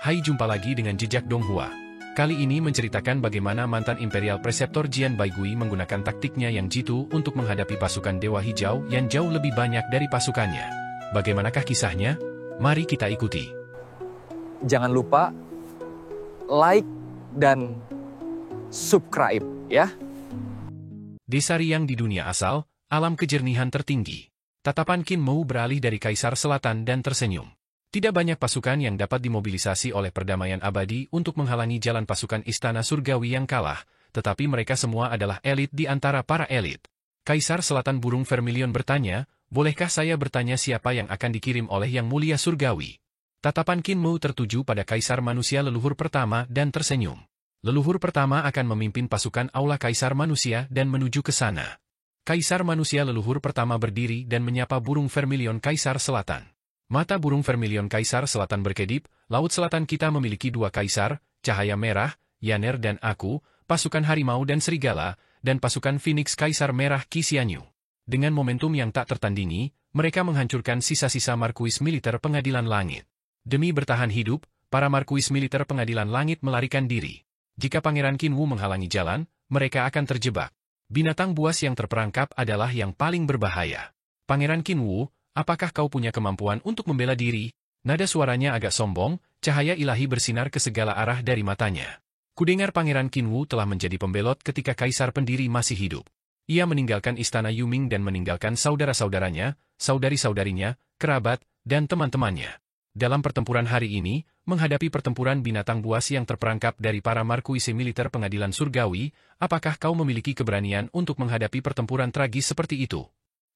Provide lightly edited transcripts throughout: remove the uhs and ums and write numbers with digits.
Hai, jumpa lagi dengan Jejak Donghua. Kali ini menceritakan bagaimana mantan Imperial Preceptor Jian Baigui menggunakan taktiknya yang jitu untuk menghadapi pasukan Dewa Hijau yang jauh lebih banyak dari pasukannya. Bagaimanakah kisahnya? Mari kita ikuti. Jangan lupa like dan subscribe ya. Desa Riang di dunia asal, alam kejernihan tertinggi. Tatapan Qin Mou beralih dari Kaisar Selatan dan tersenyum. Tidak banyak pasukan yang dapat dimobilisasi oleh perdamaian abadi untuk menghalangi jalan pasukan Istana Surgawi yang kalah, tetapi mereka semua adalah elit di antara para elit. Kaisar Selatan Burung Vermilion bertanya, bolehkah saya bertanya siapa yang akan dikirim oleh Yang Mulia Surgawi? Tatapan Qin Mou tertuju pada Kaisar Manusia Leluhur Pertama dan tersenyum. Leluhur Pertama akan memimpin pasukan Aula Kaisar Manusia dan menuju ke sana. Kaisar Manusia Leluhur Pertama berdiri dan menyapa Burung Vermilion Kaisar Selatan. Mata Burung Vermilion Kaisar Selatan berkedip, Laut Selatan kita memiliki dua kaisar, Cahaya Merah, Yaner dan aku, pasukan Harimau dan Serigala, dan pasukan Phoenix Kaisar Merah Qi Xianyu. Dengan momentum yang tak tertandingi, mereka menghancurkan sisa-sisa markuis militer Pengadilan Langit. Demi bertahan hidup, para markuis militer Pengadilan Langit melarikan diri. Jika Pangeran Qin Wu menghalangi jalan, mereka akan terjebak. Binatang buas yang terperangkap adalah yang paling berbahaya. Pangeran Qin Wu, apakah kau punya kemampuan untuk membela diri? Nada suaranya agak sombong, cahaya ilahi bersinar ke segala arah dari matanya. Kudengar Pangeran Qin Wu telah menjadi pembelot ketika Kaisar Pendiri masih hidup. Ia meninggalkan Istana Yuming dan meninggalkan saudara-saudaranya, saudari-saudarinya, kerabat, dan teman-temannya. Dalam pertempuran hari ini, menghadapi pertempuran binatang buas yang terperangkap dari para markuise militer Pengadilan Surgawi, apakah kau memiliki keberanian untuk menghadapi pertempuran tragis seperti itu?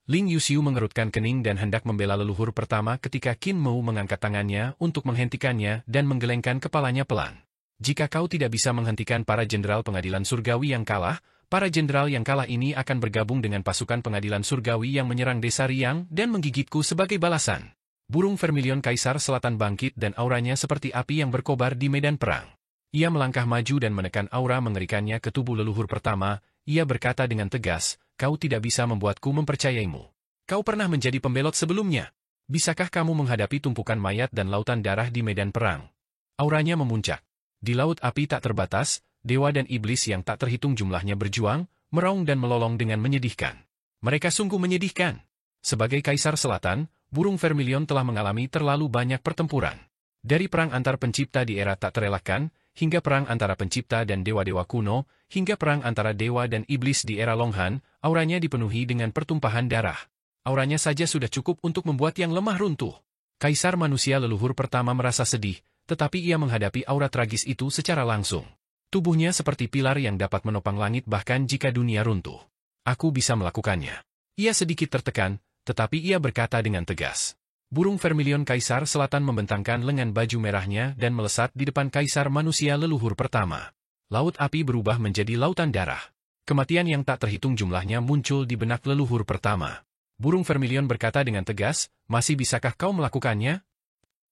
Ling Yuxiu mengerutkan kening dan hendak membela leluhur pertama ketika Qin Mou mengangkat tangannya untuk menghentikannya dan menggelengkan kepalanya pelan. Jika kau tidak bisa menghentikan para jenderal Pengadilan Surgawi yang kalah, para jenderal yang kalah ini akan bergabung dengan pasukan Pengadilan Surgawi yang menyerang Desa Riang dan menggigitku sebagai balasan. Burung Vermilion Kaisar Selatan bangkit dan auranya seperti api yang berkobar di medan perang. Ia melangkah maju dan menekan aura mengerikannya ke tubuh leluhur pertama. Ia berkata dengan tegas, kau tidak bisa membuatku mempercayaimu. Kau pernah menjadi pembelot sebelumnya. Bisakah kamu menghadapi tumpukan mayat dan lautan darah di medan perang? Auranya memuncak. Di laut api tak terbatas, dewa dan iblis yang tak terhitung jumlahnya berjuang, meraung dan melolong dengan menyedihkan. Mereka sungguh menyedihkan. Sebagai Kaisar Selatan, Burung Vermilion telah mengalami terlalu banyak pertempuran. Dari perang antar pencipta di era tak terelakkan, hingga perang antara pencipta dan dewa-dewa kuno, hingga perang antara dewa dan iblis di era Long Han, auranya dipenuhi dengan pertumpahan darah. Auranya saja sudah cukup untuk membuat yang lemah runtuh. Kaisar Manusia Leluhur Pertama merasa sedih, tetapi ia menghadapi aura tragis itu secara langsung. Tubuhnya seperti pilar yang dapat menopang langit bahkan jika dunia runtuh. Aku bisa melakukannya. Ia sedikit tertekan, tetapi ia berkata dengan tegas. Burung Vermilion Kaisar Selatan membentangkan lengan baju merahnya dan melesat di depan Kaisar Manusia Leluhur Pertama. Laut api berubah menjadi lautan darah. Kematian yang tak terhitung jumlahnya muncul di benak Leluhur Pertama. Burung Vermilion berkata dengan tegas, masih bisakah kau melakukannya?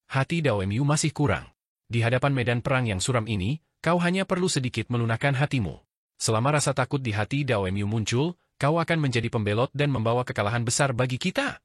Hati Daoemyu masih kurang. Di hadapan medan perang yang suram ini, kau hanya perlu sedikit melunakkan hatimu. Selama rasa takut di hati Daoemyu muncul, kau akan menjadi pembelot dan membawa kekalahan besar bagi kita.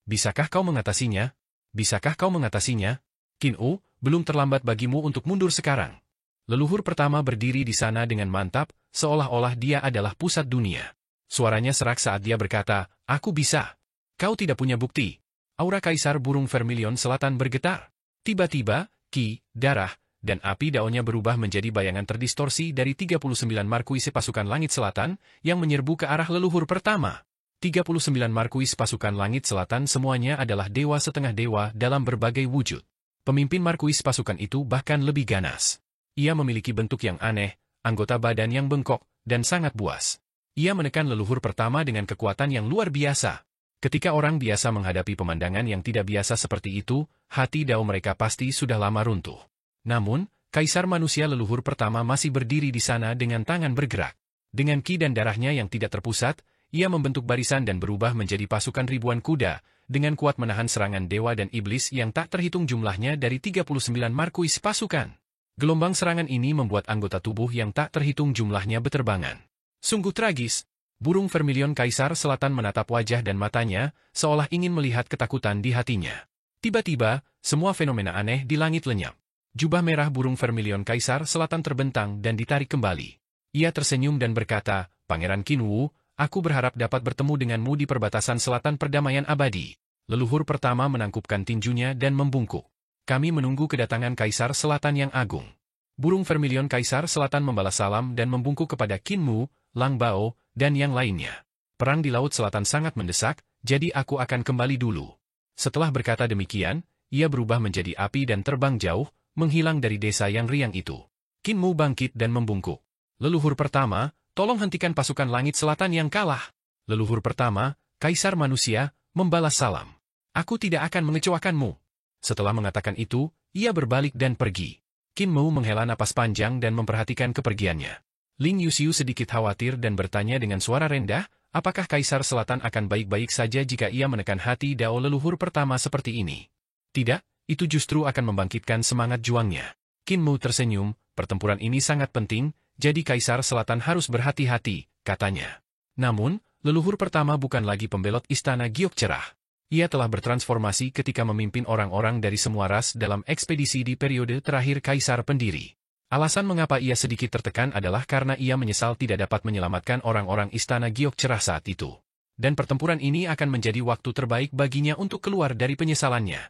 Bisakah kau mengatasinya? Bisakah kau mengatasinya? Qin Wu, belum terlambat bagimu untuk mundur sekarang. Leluhur Pertama berdiri di sana dengan mantap, seolah-olah dia adalah pusat dunia. Suaranya serak saat dia berkata, aku bisa. Kau tidak punya bukti. Aura Kaisar Burung Vermilion Selatan bergetar. Tiba-tiba, Qi, darah, dan api daunnya berubah menjadi bayangan terdistorsi dari 39 markuise pasukan Langit Selatan yang menyerbu ke arah Leluhur Pertama. 39 markuis pasukan Langit Selatan semuanya adalah dewa setengah dewa dalam berbagai wujud. Pemimpin markuis pasukan itu bahkan lebih ganas. Ia memiliki bentuk yang aneh, anggota badan yang bengkok, dan sangat buas. Ia menekan Leluhur Pertama dengan kekuatan yang luar biasa. Ketika orang biasa menghadapi pemandangan yang tidak biasa seperti itu, hati dao mereka pasti sudah lama runtuh. Namun, Kaisar Manusia Leluhur Pertama masih berdiri di sana dengan tangan bergerak. Dengan ki dan darahnya yang tidak terpusat, ia membentuk barisan dan berubah menjadi pasukan ribuan kuda, dengan kuat menahan serangan dewa dan iblis yang tak terhitung jumlahnya dari 39 markuis pasukan. Gelombang serangan ini membuat anggota tubuh yang tak terhitung jumlahnya beterbangan. Sungguh tragis. Burung Vermilion Kaisar Selatan menatap wajah dan matanya, seolah ingin melihat ketakutan di hatinya. Tiba-tiba, semua fenomena aneh di langit lenyap. Jubah merah burung vermilion Kaisar Selatan terbentang dan ditarik kembali. Ia tersenyum dan berkata, Pangeran Qinwu, aku berharap dapat bertemu denganmu di perbatasan selatan perdamaian abadi. Leluhur pertama menangkupkan tinjunya dan membungkuk. Kami menunggu kedatangan Kaisar Selatan yang agung. Burung vermilion Kaisar Selatan membalas salam dan membungkuk kepada Qinwu, Lang Bao, dan yang lainnya. Perang di Laut Selatan sangat mendesak, jadi aku akan kembali dulu. Setelah berkata demikian, ia berubah menjadi api dan terbang jauh, menghilang dari desa yang riang itu. Qinwu bangkit dan membungkuk. Leluhur pertama, tolong hentikan pasukan langit selatan yang kalah. Leluhur pertama, Kaisar Manusia, membalas salam. Aku tidak akan mengecewakanmu. Setelah mengatakan itu, ia berbalik dan pergi. Qinwu menghela napas panjang dan memperhatikan kepergiannya. Ling Yuxiu sedikit khawatir dan bertanya dengan suara rendah, apakah Kaisar Selatan akan baik-baik saja jika ia menekan hati Dao leluhur pertama seperti ini? Tidak, itu justru akan membangkitkan semangat juangnya. Qinwu tersenyum, pertempuran ini sangat penting, jadi Kaisar Selatan harus berhati-hati, katanya. Namun, leluhur pertama bukan lagi pembelot istana giok cerah. Ia telah bertransformasi ketika memimpin orang-orang dari semua ras dalam ekspedisi di periode terakhir Kaisar pendiri. Alasan mengapa ia sedikit tertekan adalah karena ia menyesal tidak dapat menyelamatkan orang-orang istana giok cerah saat itu. Dan pertempuran ini akan menjadi waktu terbaik baginya untuk keluar dari penyesalannya.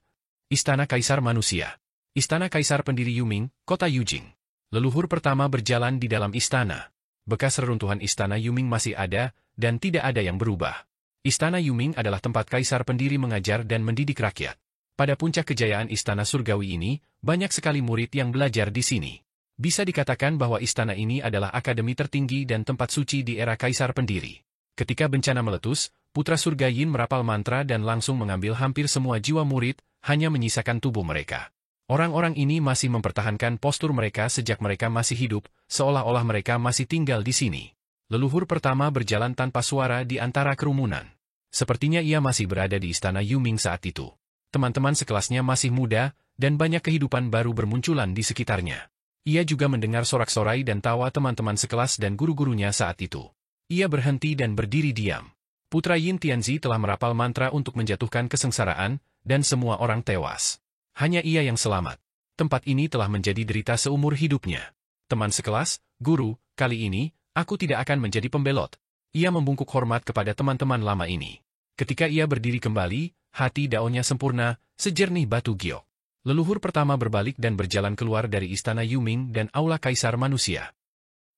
Istana Kaisar Manusia. Istana Kaisar pendiri Yuming, Kota Yujing. Leluhur pertama berjalan di dalam istana. Bekas reruntuhan istana Yuming masih ada, dan tidak ada yang berubah. Istana Yuming adalah tempat Kaisar pendiri mengajar dan mendidik rakyat. Pada puncak kejayaan istana surgawi ini, banyak sekali murid yang belajar di sini. Bisa dikatakan bahwa istana ini adalah akademi tertinggi dan tempat suci di era Kaisar pendiri. Ketika bencana meletus, putra surga Yin merapal mantra dan langsung mengambil hampir semua jiwa murid, hanya menyisakan tubuh mereka. Orang-orang ini masih mempertahankan postur mereka sejak mereka masih hidup, seolah-olah mereka masih tinggal di sini. Leluhur pertama berjalan tanpa suara di antara kerumunan. Sepertinya ia masih berada di istana Yuming saat itu. Teman-teman sekelasnya masih muda, dan banyak kehidupan baru bermunculan di sekitarnya. Ia juga mendengar sorak-sorai dan tawa teman-teman sekelas dan guru-gurunya saat itu. Ia berhenti dan berdiri diam. Putra Yin Tianzi telah merapal mantra untuk menjatuhkan kesengsaraan, dan semua orang tewas. Hanya ia yang selamat. Tempat ini telah menjadi derita seumur hidupnya. Teman sekelas, guru, kali ini, aku tidak akan menjadi pembelot. Ia membungkuk hormat kepada teman-teman lama ini. Ketika ia berdiri kembali, hati daunnya sempurna, sejernih batu giok. Leluhur pertama berbalik dan berjalan keluar dari istana Yuming dan Aula Kaisar Manusia.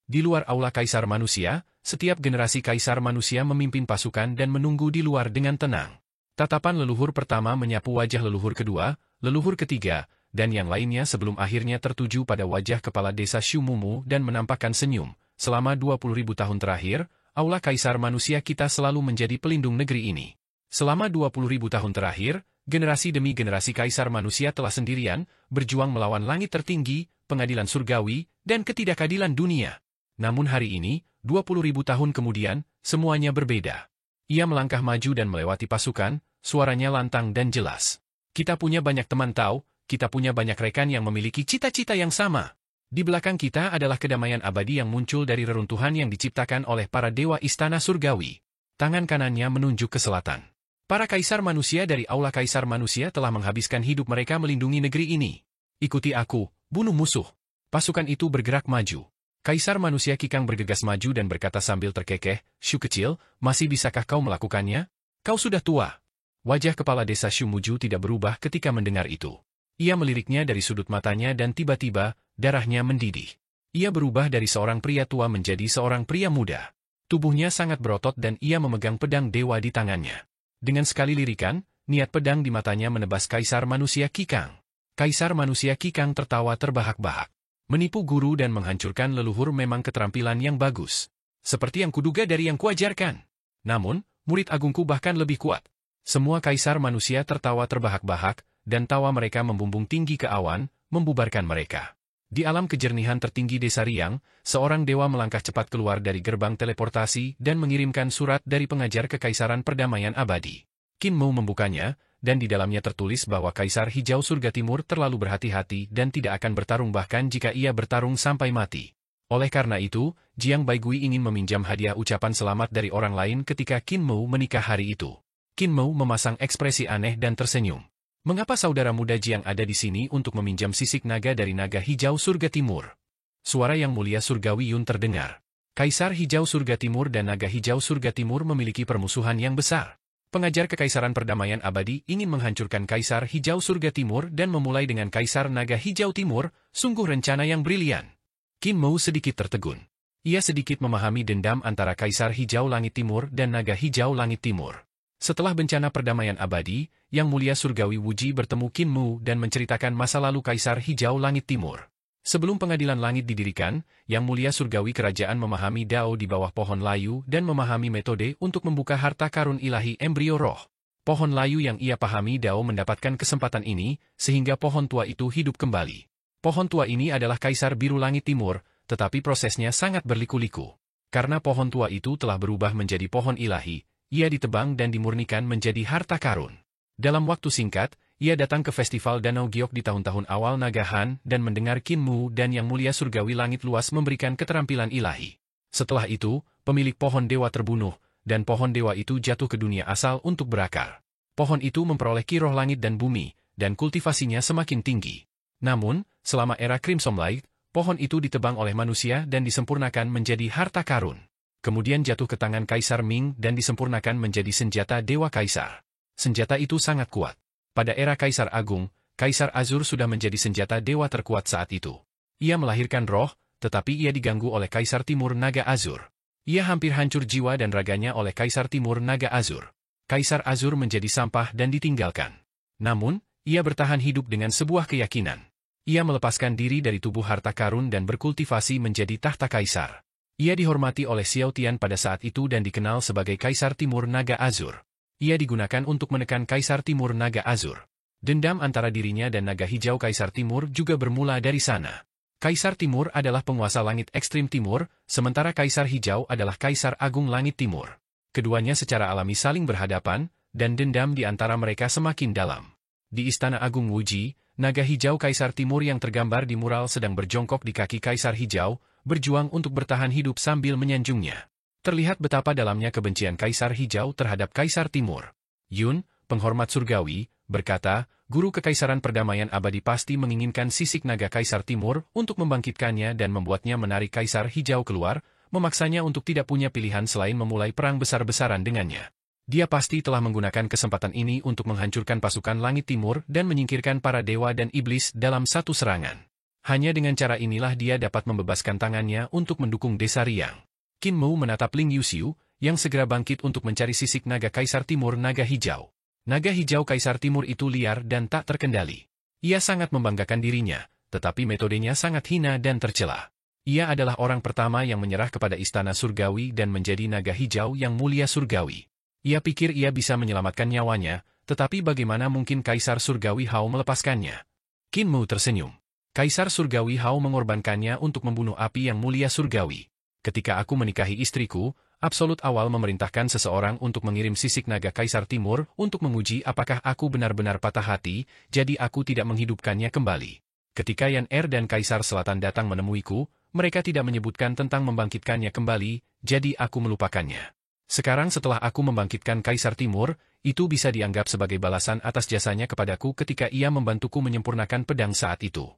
Di luar Aula Kaisar Manusia, setiap generasi Kaisar Manusia memimpin pasukan dan menunggu di luar dengan tenang. Tatapan leluhur pertama menyapu wajah leluhur kedua, leluhur ketiga, dan yang lainnya sebelum akhirnya tertuju pada wajah kepala desa Shumumu dan menampakkan senyum. Selama 20.000 tahun terakhir, Aula Kaisar Manusia kita selalu menjadi pelindung negeri ini. Selama 20.000 tahun terakhir, generasi demi generasi Kaisar Manusia telah sendirian, berjuang melawan langit tertinggi, pengadilan surgawi, dan ketidakadilan dunia. Namun hari ini, 20.000 tahun kemudian, semuanya berbeda. Ia melangkah maju dan melewati pasukan, suaranya lantang dan jelas. Kita punya banyak teman tahu, kita punya banyak rekan yang memiliki cita-cita yang sama. Di belakang kita adalah kedamaian abadi yang muncul dari reruntuhan yang diciptakan oleh para dewa istana surgawi. Tangan kanannya menunjuk ke selatan. Para kaisar manusia dari Aula Kaisar Manusia telah menghabiskan hidup mereka melindungi negeri ini. Ikuti aku, bunuh musuh. Pasukan itu bergerak maju. Kaisar Manusia Kikang bergegas maju dan berkata sambil terkekeh, Shu kecil, masih bisakah kau melakukannya? Kau sudah tua. Wajah kepala desa Shumuju tidak berubah ketika mendengar itu. Ia meliriknya dari sudut matanya dan tiba-tiba, darahnya mendidih. Ia berubah dari seorang pria tua menjadi seorang pria muda. Tubuhnya sangat berotot dan ia memegang pedang dewa di tangannya. Dengan sekali lirikan, niat pedang di matanya menebas Kaisar Manusia Kikang. Kaisar Manusia Kikang tertawa terbahak-bahak. Menipu guru dan menghancurkan leluhur memang keterampilan yang bagus. Seperti yang kuduga dari yang kuajarkan. Namun, murid agungku bahkan lebih kuat. Semua kaisar manusia tertawa terbahak-bahak, dan tawa mereka membumbung tinggi ke awan, membubarkan mereka. Di alam kejernihan tertinggi desa Riang, seorang dewa melangkah cepat keluar dari gerbang teleportasi dan mengirimkan surat dari pengajar Kekaisaran Perdamaian Abadi. Qin Mu membukanya, dan di dalamnya tertulis bahwa Kaisar Hijau Surga Timur terlalu berhati-hati dan tidak akan bertarung bahkan jika ia bertarung sampai mati. Oleh karena itu, Jiang Baigui ingin meminjam hadiah ucapan selamat dari orang lain ketika Qin Mu menikah hari itu. Qin Mu memasang ekspresi aneh dan tersenyum. Mengapa saudara muda Jiang ada di sini untuk meminjam sisik naga dari naga hijau surga timur? Suara yang mulia surgawi Yun terdengar. Kaisar hijau surga timur dan naga hijau surga timur memiliki permusuhan yang besar. Pengajar Kekaisaran Perdamaian Abadi ingin menghancurkan Kaisar Hijau Surga Timur dan memulai dengan Kaisar Naga Hijau Timur, sungguh rencana yang brilian. Qin Mou sedikit tertegun. Ia sedikit memahami dendam antara Kaisar Hijau Langit Timur dan Naga Hijau Langit Timur. Setelah bencana perdamaian abadi, Yang Mulia Surgawi Wuji bertemu Qin Mou dan menceritakan masa lalu Kaisar Hijau Langit Timur. Sebelum pengadilan langit didirikan, Yang Mulia Surgawi Kerajaan memahami Dao di bawah pohon layu dan memahami metode untuk membuka harta karun ilahi embrio roh. Pohon layu yang ia pahami Dao mendapatkan kesempatan ini, sehingga pohon tua itu hidup kembali. Pohon tua ini adalah Kaisar Biru Langit Timur, tetapi prosesnya sangat berliku-liku. Karena pohon tua itu telah berubah menjadi pohon ilahi, ia ditebang dan dimurnikan menjadi harta karun. Dalam waktu singkat, ia datang ke festival Danau Giok di tahun-tahun awal Naga Han dan mendengar Qin Mou dan Yang Mulia Surgawi Langit Luas memberikan keterampilan ilahi. Setelah itu, pemilik pohon dewa terbunuh, dan pohon dewa itu jatuh ke dunia asal untuk berakar. Pohon itu memperoleh ki roh langit dan bumi, dan kultivasinya semakin tinggi. Namun, selama era Crimson Light, pohon itu ditebang oleh manusia dan disempurnakan menjadi harta karun. Kemudian jatuh ke tangan Kaisar Ming dan disempurnakan menjadi senjata Dewa Kaisar. Senjata itu sangat kuat. Pada era Kaisar Agung, Kaisar Azur sudah menjadi senjata dewa terkuat saat itu. Ia melahirkan roh, tetapi ia diganggu oleh Kaisar Timur Naga Azur. Ia hampir hancur jiwa dan raganya oleh Kaisar Timur Naga Azur. Kaisar Azur menjadi sampah dan ditinggalkan. Namun, ia bertahan hidup dengan sebuah keyakinan. Ia melepaskan diri dari tubuh harta karun dan berkultivasi menjadi tahta kaisar. Ia dihormati oleh Xiao Tian pada saat itu dan dikenal sebagai Kaisar Timur Naga Azur. Ia digunakan untuk menekan Kaisar Timur Naga Azur. Dendam antara dirinya dan Naga Hijau Kaisar Timur juga bermula dari sana. Kaisar Timur adalah penguasa langit ekstrim timur, sementara Kaisar Hijau adalah Kaisar Agung Langit Timur. Keduanya secara alami saling berhadapan, dan dendam di antara mereka semakin dalam. Di Istana Agung Wuji, Naga Hijau Kaisar Timur yang tergambar di mural sedang berjongkok di kaki Kaisar Hijau, berjuang untuk bertahan hidup sambil menyanjungnya. Terlihat betapa dalamnya kebencian Kaisar Hijau terhadap Kaisar Timur. Yun, penghormat surgawi, berkata, Guru Kekaisaran Perdamaian Abadi pasti menginginkan sisik naga Kaisar Timur untuk membangkitkannya dan membuatnya menarik Kaisar Hijau keluar, memaksanya untuk tidak punya pilihan selain memulai perang besar-besaran dengannya. Dia pasti telah menggunakan kesempatan ini untuk menghancurkan pasukan Langit Timur dan menyingkirkan para dewa dan iblis dalam satu serangan. Hanya dengan cara inilah dia dapat membebaskan tangannya untuk mendukung Desa Riang. Qin Mou menatap Ling Yuxiu, yang segera bangkit untuk mencari sisik naga Kaisar Timur Naga Hijau. Naga Hijau Kaisar Timur itu liar dan tak terkendali. Ia sangat membanggakan dirinya, tetapi metodenya sangat hina dan tercela. Ia adalah orang pertama yang menyerah kepada Istana Surgawi dan menjadi Naga Hijau yang mulia surgawi. Ia pikir ia bisa menyelamatkan nyawanya, tetapi bagaimana mungkin Kaisar Surgawi Hao melepaskannya? Qin Mou tersenyum. Kaisar Surgawi Hao mengorbankannya untuk membunuh api yang mulia surgawi. Ketika aku menikahi istriku, Absolut awal memerintahkan seseorang untuk mengirim sisik naga Kaisar Timur untuk menguji apakah aku benar-benar patah hati, jadi aku tidak menghidupkannya kembali. Ketika Yan Er dan Kaisar Selatan datang menemuiku, mereka tidak menyebutkan tentang membangkitkannya kembali, jadi aku melupakannya. Sekarang setelah aku membangkitkan Kaisar Timur, itu bisa dianggap sebagai balasan atas jasanya kepadaku ketika ia membantuku menyempurnakan pedang saat itu.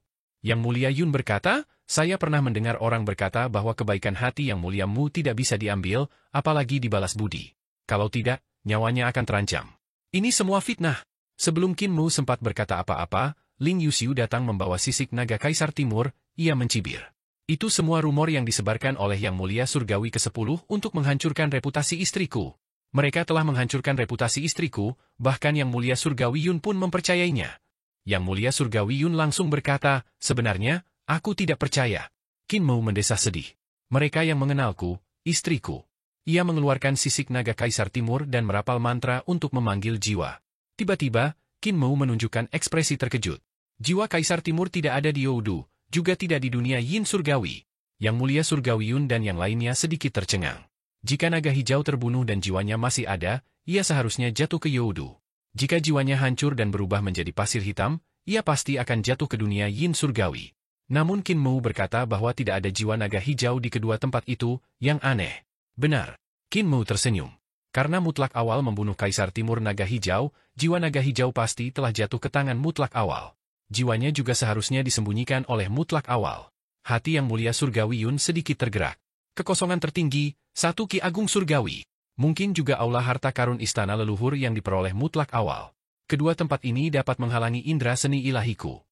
Yang Mulia Yun berkata, saya pernah mendengar orang berkata bahwa kebaikan hati Yang Mulia Mu tidak bisa diambil, apalagi dibalas budi. Kalau tidak, nyawanya akan terancam. Ini semua fitnah. Sebelum Qin Mou sempat berkata apa-apa, Ling Yuxiu datang membawa sisik naga Kaisar Timur, ia mencibir. Itu semua rumor yang disebarkan oleh Yang Mulia Surgawi ke-10 untuk menghancurkan reputasi istriku. Mereka telah menghancurkan reputasi istriku, bahkan Yang Mulia Surgawi Yun pun mempercayainya. Yang Mulia Surgawi Yun langsung berkata, sebenarnya, aku tidak percaya. Qin Mou mendesah sedih. Mereka yang mengenalku, istriku. Ia mengeluarkan sisik naga Kaisar Timur dan merapal mantra untuk memanggil jiwa. Tiba-tiba, Qin Mou menunjukkan ekspresi terkejut. Jiwa Kaisar Timur tidak ada di Youdu, juga tidak di dunia Yin Surgawi. Yang Mulia Surgawi Yun dan yang lainnya sedikit tercengang. Jika naga hijau terbunuh dan jiwanya masih ada, ia seharusnya jatuh ke Youdu. Jika jiwanya hancur dan berubah menjadi pasir hitam, ia pasti akan jatuh ke dunia Yin Surgawi. Namun Qin Mou berkata bahwa tidak ada jiwa naga hijau di kedua tempat itu, yang aneh. Benar. Qin Mou tersenyum. Karena mutlak awal membunuh Kaisar Timur Naga Hijau, jiwa Naga Hijau pasti telah jatuh ke tangan mutlak awal. Jiwanya juga seharusnya disembunyikan oleh mutlak awal. Hati Yang Mulia Surgawi Yun sedikit tergerak. Kekosongan tertinggi, satu Ki Agung Surgawi. Mungkin juga aula harta karun istana leluhur yang diperoleh mutlak awal. Kedua tempat ini dapat menghalangi indera seni ilahiku.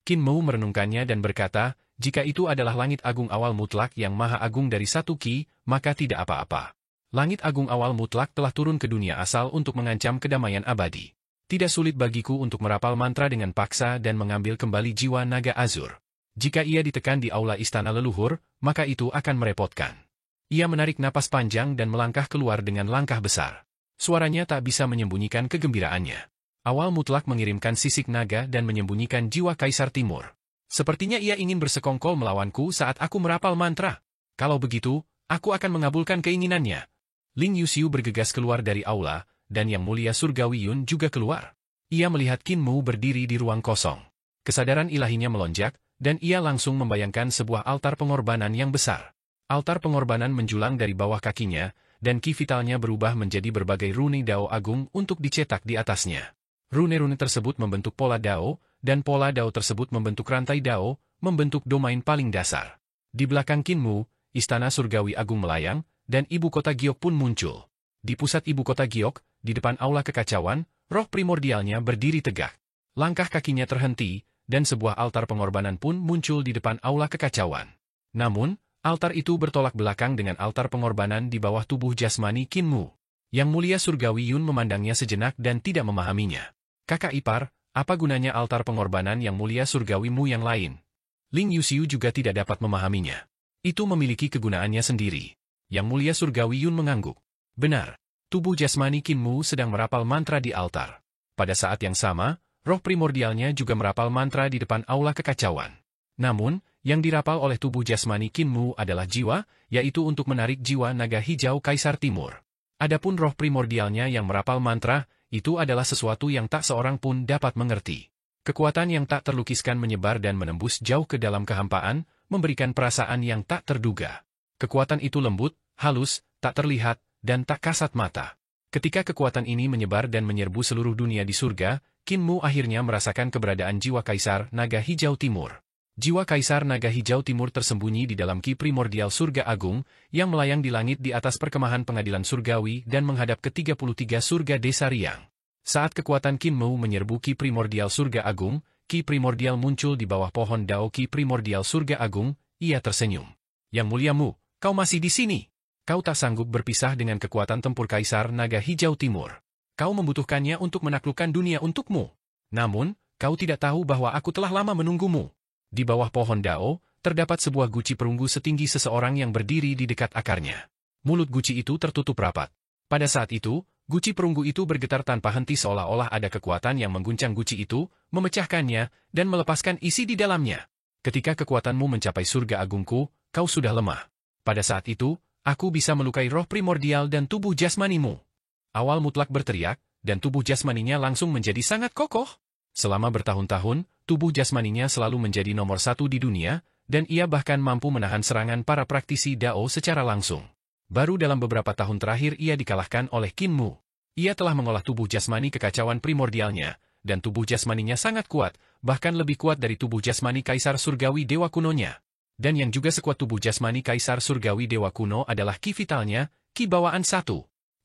Qin Mu merenungkannya dan berkata, jika itu adalah langit agung awal mutlak yang maha agung dari satu Ki, maka tidak apa-apa. Langit agung awal mutlak telah turun ke dunia asal untuk mengancam kedamaian abadi. Tidak sulit bagiku untuk merapal mantra dengan paksa dan mengambil kembali jiwa naga azur. Jika ia ditekan di aula istana leluhur, maka itu akan merepotkan. Ia menarik napas panjang dan melangkah keluar dengan langkah besar. Suaranya tak bisa menyembunyikan kegembiraannya. Awal mutlak mengirimkan sisik naga dan menyembunyikan jiwa Kaisar Timur. Sepertinya ia ingin bersekongkol melawanku saat aku merapal mantra. Kalau begitu, aku akan mengabulkan keinginannya. Ling Yuxiu bergegas keluar dari aula, dan Yang Mulia Surgawi Yun juga keluar. Ia melihat Qin Mu berdiri di ruang kosong. Kesadaran ilahinya melonjak, dan ia langsung membayangkan sebuah altar pengorbanan yang besar. Altar pengorbanan menjulang dari bawah kakinya, dan ki vitalnya berubah menjadi berbagai rune Dao agung untuk dicetak di atasnya. Rune-rune tersebut membentuk pola Dao, dan pola Dao tersebut membentuk rantai Dao, membentuk domain paling dasar. Di belakang Qin Mu, Istana Surgawi Agung melayang, dan ibu kota Giok pun muncul. Di pusat ibu kota Giok, di depan aula kekacauan, roh primordialnya berdiri tegak. Langkah kakinya terhenti, dan sebuah altar pengorbanan pun muncul di depan aula kekacauan. Namun, altar itu bertolak belakang dengan altar pengorbanan di bawah tubuh jasmani Qin Mu. Yang Mulia Surgawi Yun memandangnya sejenak dan tidak memahaminya. Kakak ipar, apa gunanya altar pengorbanan Yang Mulia Surgawi Mu yang lain? Ling Yuxiu juga tidak dapat memahaminya. Itu memiliki kegunaannya sendiri. Yang Mulia Surgawi Yun mengangguk. Benar, tubuh jasmani Qin Mu sedang merapal mantra di altar. Pada saat yang sama, roh primordialnya juga merapal mantra di depan aula kekacauan. Namun, yang dirapal oleh tubuh jasmani Qin Mu adalah jiwa, yaitu untuk menarik jiwa naga hijau Kaisar Timur. Adapun roh primordialnya yang merapal mantra, itu adalah sesuatu yang tak seorang pun dapat mengerti. Kekuatan yang tak terlukiskan menyebar dan menembus jauh ke dalam kehampaan, memberikan perasaan yang tak terduga. Kekuatan itu lembut, halus, tak terlihat, dan tak kasat mata. Ketika kekuatan ini menyebar dan menyerbu seluruh dunia di surga, Qin Mu akhirnya merasakan keberadaan jiwa Kaisar Naga Hijau Timur. Jiwa Kaisar Naga Hijau Timur tersembunyi di dalam ki primordial surga agung, yang melayang di langit di atas perkemahan pengadilan surgawi dan menghadap ke 33 surga desa Riang. Saat kekuatan Qin Mu menyerbu ki primordial surga agung, ki primordial muncul di bawah pohon Dao ki primordial surga agung, ia tersenyum. Yang Mulia Mu, kau masih di sini. Kau tak sanggup berpisah dengan kekuatan tempur Kaisar Naga Hijau Timur. Kau membutuhkannya untuk menaklukkan dunia untukmu. Namun, kau tidak tahu bahwa aku telah lama menunggumu. Di bawah pohon Dao, terdapat sebuah guci perunggu setinggi seseorang yang berdiri di dekat akarnya. Mulut guci itu tertutup rapat. Pada saat itu, guci perunggu itu bergetar tanpa henti seolah-olah ada kekuatan yang mengguncang guci itu, memecahkannya, dan melepaskan isi di dalamnya. Ketika kekuatanmu mencapai surga agungku, kau sudah lemah. Pada saat itu, aku bisa melukai roh primordial dan tubuh jasmanimu. Awal mutlak berteriak, dan tubuh jasmaninya langsung menjadi sangat kokoh. Selama bertahun-tahun, tubuh jasmaninya selalu menjadi nomor satu di dunia, dan ia bahkan mampu menahan serangan para praktisi Dao secara langsung. Baru dalam beberapa tahun terakhir ia dikalahkan oleh Qin Mu. Ia telah mengolah tubuh jasmani kekacauan primordialnya, dan tubuh jasmaninya sangat kuat, bahkan lebih kuat dari tubuh jasmani Kaisar Surgawi Dewa kunonya. Dan yang juga sekuat tubuh jasmani Kaisar Surgawi Dewa kuno adalah ki vitalnya, ki bawaan 1.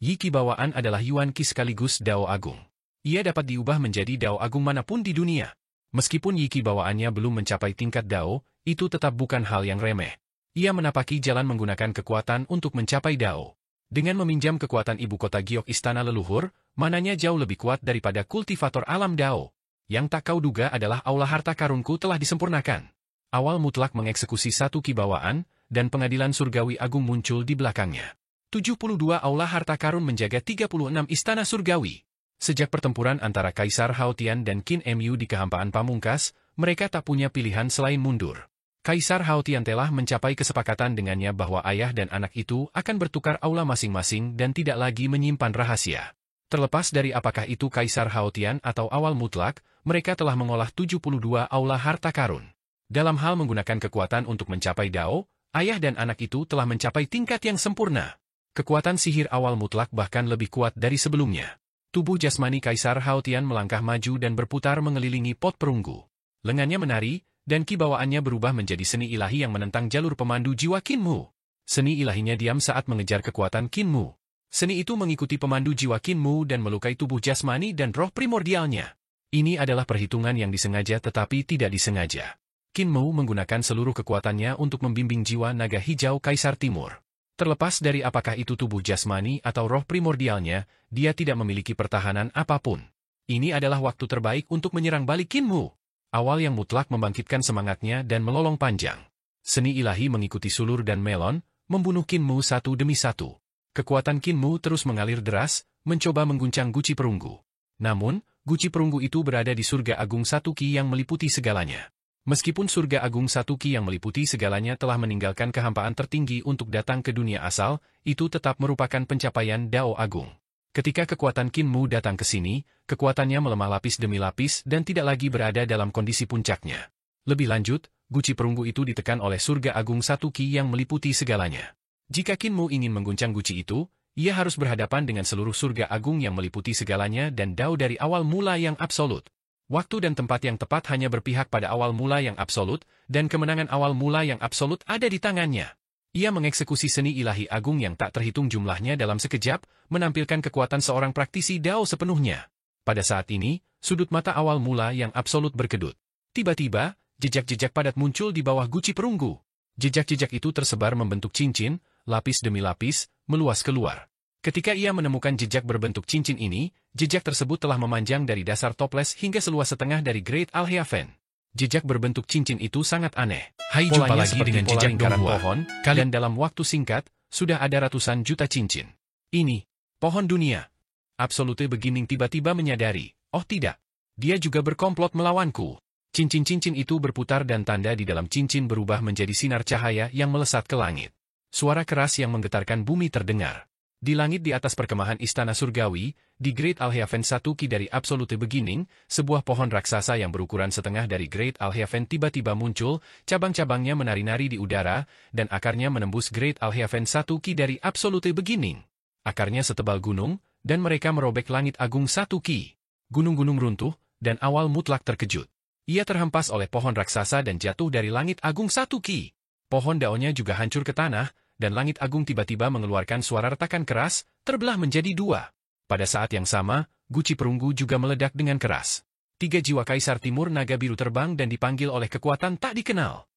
Yi ki bawaan adalah Yuan ki sekaligus Dao Agung. Ia dapat diubah menjadi Dao Agung manapun di dunia. Meskipun Yi ki bawaannya belum mencapai tingkat Dao, itu tetap bukan hal yang remeh. Ia menapaki jalan menggunakan kekuatan untuk mencapai Dao. Dengan meminjam kekuatan ibu kota Giok Istana Leluhur, mananya jauh lebih kuat daripada kultivator alam Dao. Yang tak kau duga adalah aula harta karunku telah disempurnakan. Awal mutlak mengeksekusi satu ki bawaan, dan pengadilan surgawi agung muncul di belakangnya. 72 aula harta karun menjaga 36 istana surgawi. Sejak pertempuran antara Kaisar Haotian dan Qin Mu di kehampaan pamungkas, mereka tak punya pilihan selain mundur. Kaisar Haotian telah mencapai kesepakatan dengannya bahwa ayah dan anak itu akan bertukar aula masing-masing dan tidak lagi menyimpan rahasia. Terlepas dari apakah itu Kaisar Haotian atau awal mutlak, mereka telah mengolah 72 aula harta karun. Dalam hal menggunakan kekuatan untuk mencapai Dao, ayah dan anak itu telah mencapai tingkat yang sempurna. Kekuatan sihir awal mutlak bahkan lebih kuat dari sebelumnya. Tubuh jasmani Kaisar Haotian melangkah maju dan berputar mengelilingi pot perunggu. Lengannya menari, dan kibawaannya berubah menjadi seni ilahi yang menentang jalur pemandu jiwa Qin Mu. Seni ilahinya diam saat mengejar kekuatan Qin Mu. Seni itu mengikuti pemandu jiwa Qin Mu dan melukai tubuh jasmani dan roh primordialnya. Ini adalah perhitungan yang disengaja tetapi tidak disengaja. Qin Mu menggunakan seluruh kekuatannya untuk membimbing jiwa naga hijau Kaisar Timur. Terlepas dari apakah itu tubuh jasmani atau roh primordialnya, dia tidak memiliki pertahanan apapun. Ini adalah waktu terbaik untuk menyerang balik Qin Mu. Awal yang mutlak membangkitkan semangatnya dan melolong panjang. Seni ilahi mengikuti sulur dan melon, membunuh Qin Mu satu demi satu. Kekuatan Qin Mu terus mengalir deras, mencoba mengguncang guci perunggu. Namun, guci perunggu itu berada di surga agung satu Qi yang meliputi segalanya. Meskipun surga agung satu Qi yang meliputi segalanya telah meninggalkan kehampaan tertinggi untuk datang ke dunia asal, itu tetap merupakan pencapaian Dao Agung. Ketika kekuatan Qin Mu datang ke sini, kekuatannya melemah lapis demi lapis dan tidak lagi berada dalam kondisi puncaknya. Lebih lanjut, guci perunggu itu ditekan oleh surga agung satu Qi yang meliputi segalanya. Jika Qin Mu ingin mengguncang guci itu, ia harus berhadapan dengan seluruh surga agung yang meliputi segalanya dan Dao dari awal mula yang absolut. Waktu dan tempat yang tepat hanya berpihak pada awal mula yang absolut, dan kemenangan awal mula yang absolut ada di tangannya. Ia mengeksekusi seni ilahi agung yang tak terhitung jumlahnya dalam sekejap, menampilkan kekuatan seorang praktisi Dao sepenuhnya. Pada saat ini, sudut mata awal mula yang absolut berkedut. Tiba-tiba, jejak-jejak padat muncul di bawah guci perunggu. Jejak-jejak itu tersebar membentuk cincin, lapis demi lapis, meluas keluar. Ketika ia menemukan jejak berbentuk cincin ini, jejak tersebut telah memanjang dari dasar toples hingga seluas setengah dari Great Alhaven. Jejak berbentuk cincin itu sangat aneh. Hai, jumpa lagi dengan jejak lingkaran Donghua. pohon, dan dalam waktu singkat, sudah ada ratusan juta cincin. Ini, pohon dunia. Absolute Beginning tiba-tiba menyadari, oh tidak, dia juga berkomplot melawanku. Cincin-cincin itu berputar dan tanda di dalam cincin berubah menjadi sinar cahaya yang melesat ke langit. Suara keras yang menggetarkan bumi terdengar. Di langit di atas perkemahan Istana Surgawi, di Great Alhaven 1 Qi dari Absolute Beginning, sebuah pohon raksasa yang berukuran setengah dari Great Alhaven tiba-tiba muncul, cabang-cabangnya menari-nari di udara, dan akarnya menembus Great Alhaven 1 Qi dari Absolute Beginning. Akarnya setebal gunung, dan mereka merobek langit agung 1 Qi. Gunung-gunung runtuh, dan awal mutlak terkejut. Ia terhempas oleh pohon raksasa dan jatuh dari langit agung 1 Qi. Pohon daunnya juga hancur ke tanah, dan langit agung tiba-tiba mengeluarkan suara retakan keras, terbelah menjadi dua. Pada saat yang sama, guci perunggu juga meledak dengan keras. 3 jiwa Kaisar Timur naga biru terbang dan dipanggil oleh kekuatan tak dikenal.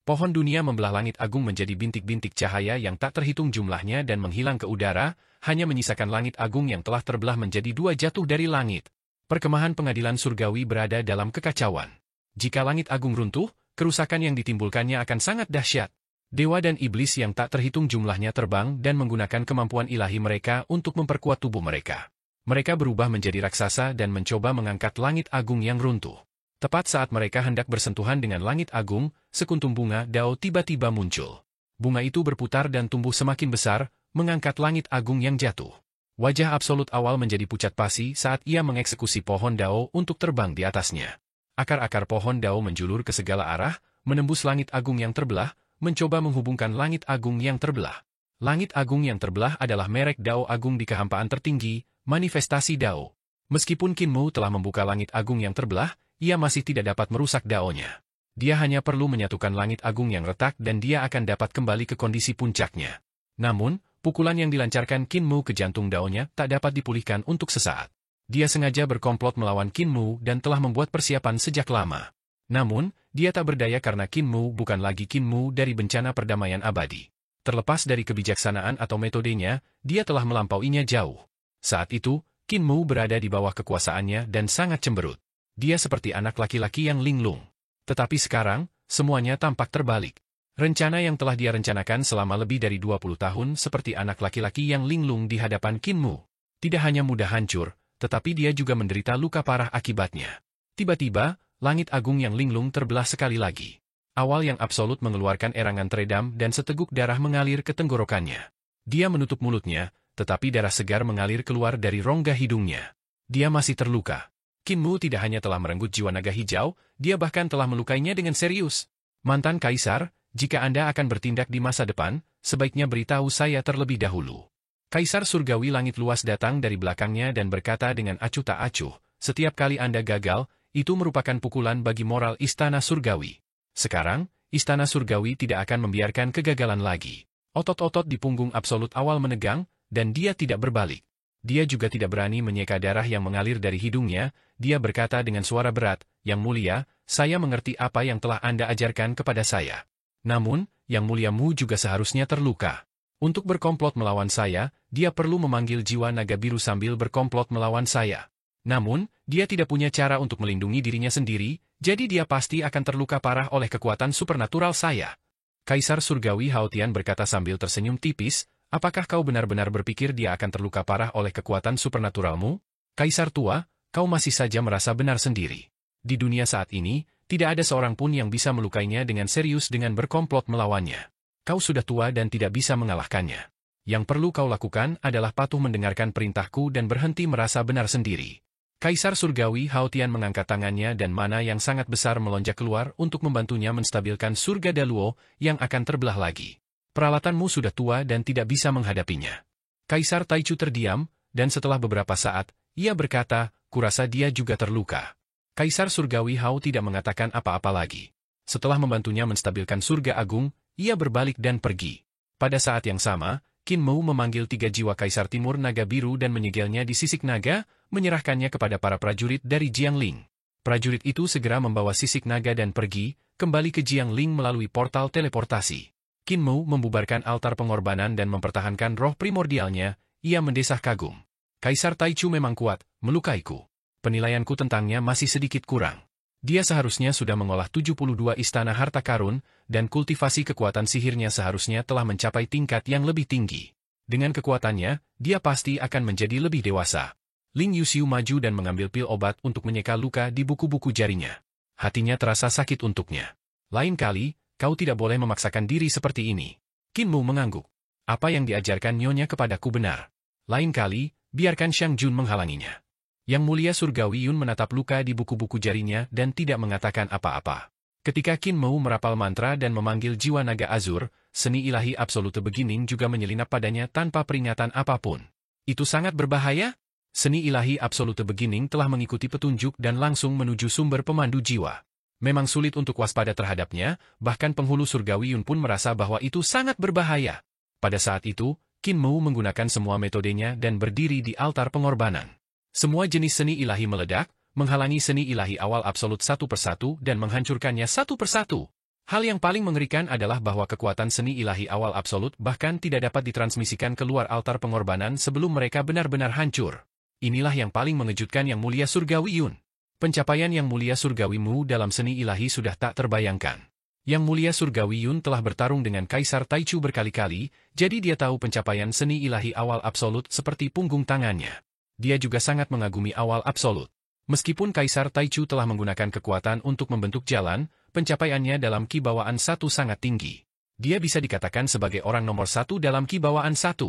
Pohon dunia membelah langit agung menjadi bintik-bintik cahaya yang tak terhitung jumlahnya dan menghilang ke udara, hanya menyisakan langit agung yang telah terbelah menjadi 2 jatuh dari langit. Perkemahan pengadilan surgawi berada dalam kekacauan. Jika langit agung runtuh, kerusakan yang ditimbulkannya akan sangat dahsyat. Dewa dan iblis yang tak terhitung jumlahnya terbang dan menggunakan kemampuan ilahi mereka untuk memperkuat tubuh mereka. Mereka berubah menjadi raksasa dan mencoba mengangkat langit agung yang runtuh. Tepat saat mereka hendak bersentuhan dengan langit agung, sekuntum bunga Dao tiba-tiba muncul. Bunga itu berputar dan tumbuh semakin besar, mengangkat langit agung yang jatuh. Wajah absolut awal menjadi pucat pasi saat ia mengeksekusi pohon Dao untuk terbang di atasnya. Akar-akar pohon Dao menjulur ke segala arah, menembus langit agung yang terbelah, mencoba menghubungkan langit agung yang terbelah. Langit agung yang terbelah adalah merek Dao agung di kehampaan tertinggi, manifestasi Dao. Meskipun Qin Mu telah membuka langit agung yang terbelah, ia masih tidak dapat merusak Dao-nya. Dia hanya perlu menyatukan langit agung yang retak dan dia akan dapat kembali ke kondisi puncaknya. Namun, pukulan yang dilancarkan Qin Mu ke jantung Dao-nya tak dapat dipulihkan untuk sesaat. Dia sengaja berkomplot melawan Qin Mu dan telah membuat persiapan sejak lama. Namun, dia tak berdaya karena Qin Mu bukan lagi Qin Mu dari bencana perdamaian abadi. Terlepas dari kebijaksanaan atau metodenya, dia telah melampauinya jauh. Saat itu, Qin Mu berada di bawah kekuasaannya dan sangat cemberut. Dia seperti anak laki-laki yang linglung. Tetapi sekarang, semuanya tampak terbalik. Rencana yang telah dia rencanakan selama lebih dari 20 tahun seperti anak laki-laki yang linglung di hadapan Qin Mu. Tidak hanya mudah hancur, tetapi dia juga menderita luka parah akibatnya. Tiba-tiba, langit agung yang linglung terbelah sekali lagi. Awal yang absolut mengeluarkan erangan teredam dan seteguk darah mengalir ke tenggorokannya. Dia menutup mulutnya, tetapi darah segar mengalir keluar dari rongga hidungnya. Dia masih terluka. Qin Mu tidak hanya telah merenggut jiwa naga hijau, dia bahkan telah melukainya dengan serius. Mantan Kaisar, jika Anda akan bertindak di masa depan, sebaiknya beritahu saya terlebih dahulu. Kaisar Surgawi Langit Luas datang dari belakangnya dan berkata dengan acuh tak acuh, setiap kali Anda gagal, itu merupakan pukulan bagi moral Istana Surgawi. Sekarang, Istana Surgawi tidak akan membiarkan kegagalan lagi. Otot-otot di punggung absolut awal menegang, dan dia tidak berbalik. Dia juga tidak berani menyeka darah yang mengalir dari hidungnya. Dia berkata dengan suara berat, "Yang mulia, saya mengerti apa yang telah Anda ajarkan kepada saya. Namun, Yang Muliamu juga seharusnya terluka. Untuk berkomplot melawan saya, dia perlu memanggil jiwa naga biru sambil berkomplot melawan saya. Namun, dia tidak punya cara untuk melindungi dirinya sendiri, jadi dia pasti akan terluka parah oleh kekuatan supernatural saya." Kaisar Surgawi Haotian berkata sambil tersenyum tipis, "Apakah kau benar-benar berpikir dia akan terluka parah oleh kekuatan supernaturalmu? Kaisar tua, kau masih saja merasa benar sendiri. Di dunia saat ini, tidak ada seorang pun yang bisa melukainya dengan serius dengan berkomplot melawannya. Kau sudah tua dan tidak bisa mengalahkannya. Yang perlu kau lakukan adalah patuh mendengarkan perintahku dan berhenti merasa benar sendiri." Kaisar Surgawi Haotian mengangkat tangannya dan mana yang sangat besar melonjak keluar untuk membantunya menstabilkan surga Daluo yang akan terbelah lagi. "Peralatanmu sudah tua dan tidak bisa menghadapinya." Kaisar Taichu terdiam, dan setelah beberapa saat, ia berkata, "Kurasa dia juga terluka." Kaisar Surgawi Hao tidak mengatakan apa-apa lagi. Setelah membantunya menstabilkan surga agung, ia berbalik dan pergi. Pada saat yang sama, Qin Mou memanggil 3 jiwa Kaisar Timur Naga Biru dan menyegelnya di sisik naga, menyerahkannya kepada para prajurit dari Jiangling. Prajurit itu segera membawa sisik naga dan pergi, kembali ke Jiangling melalui portal teleportasi. Qin Mou membubarkan altar pengorbanan dan mempertahankan roh primordialnya. Ia mendesah kagum. "Kaisar Taichu memang kuat, melukaiku. Penilaianku tentangnya masih sedikit kurang. Dia seharusnya sudah mengolah 72 istana harta karun, dan kultivasi kekuatan sihirnya seharusnya telah mencapai tingkat yang lebih tinggi. Dengan kekuatannya, dia pasti akan menjadi lebih dewasa." Ling Yuxiu maju dan mengambil pil obat untuk menyeka luka di buku-buku jarinya. Hatinya terasa sakit untuknya. "Lain kali, kau tidak boleh memaksakan diri seperti ini." Qin Mou mengangguk. "Apa yang diajarkan Nyonya kepadaku benar. Lain kali, biarkan Shang Jun menghalanginya." Yang Mulia Surgawi Yun menatap luka di buku-buku jarinya dan tidak mengatakan apa-apa. Ketika Qin Mou merapal mantra dan memanggil jiwa naga azur, seni ilahi absolute beginning juga menyelinap padanya tanpa peringatan apapun. "Itu sangat berbahaya?" Seni ilahi absolute beginning telah mengikuti petunjuk dan langsung menuju sumber pemandu jiwa. Memang sulit untuk waspada terhadapnya, bahkan penghulu Surgawi Yun pun merasa bahwa itu sangat berbahaya. Pada saat itu, Qin Mou menggunakan semua metodenya dan berdiri di altar pengorbanan. Semua jenis seni ilahi meledak, menghalangi seni ilahi awal absolut satu persatu dan menghancurkannya satu persatu. Hal yang paling mengerikan adalah bahwa kekuatan seni ilahi awal absolut bahkan tidak dapat ditransmisikan keluar altar pengorbanan sebelum mereka benar-benar hancur. Inilah yang paling mengejutkan Yang Mulia Surgawi Yun. Pencapaian Yang Mulia Surgawi Mu dalam seni ilahi sudah tak terbayangkan. Yang Mulia Surgawi Yun telah bertarung dengan Kaisar Taichu berkali-kali, jadi dia tahu pencapaian seni ilahi awal absolut seperti punggung tangannya. Dia juga sangat mengagumi awal absolut. Meskipun Kaisar Taichu telah menggunakan kekuatan untuk membentuk jalan, pencapaiannya dalam Ki Bawaan 1 sangat tinggi. Dia bisa dikatakan sebagai orang nomor 1 dalam Ki Bawaan 1.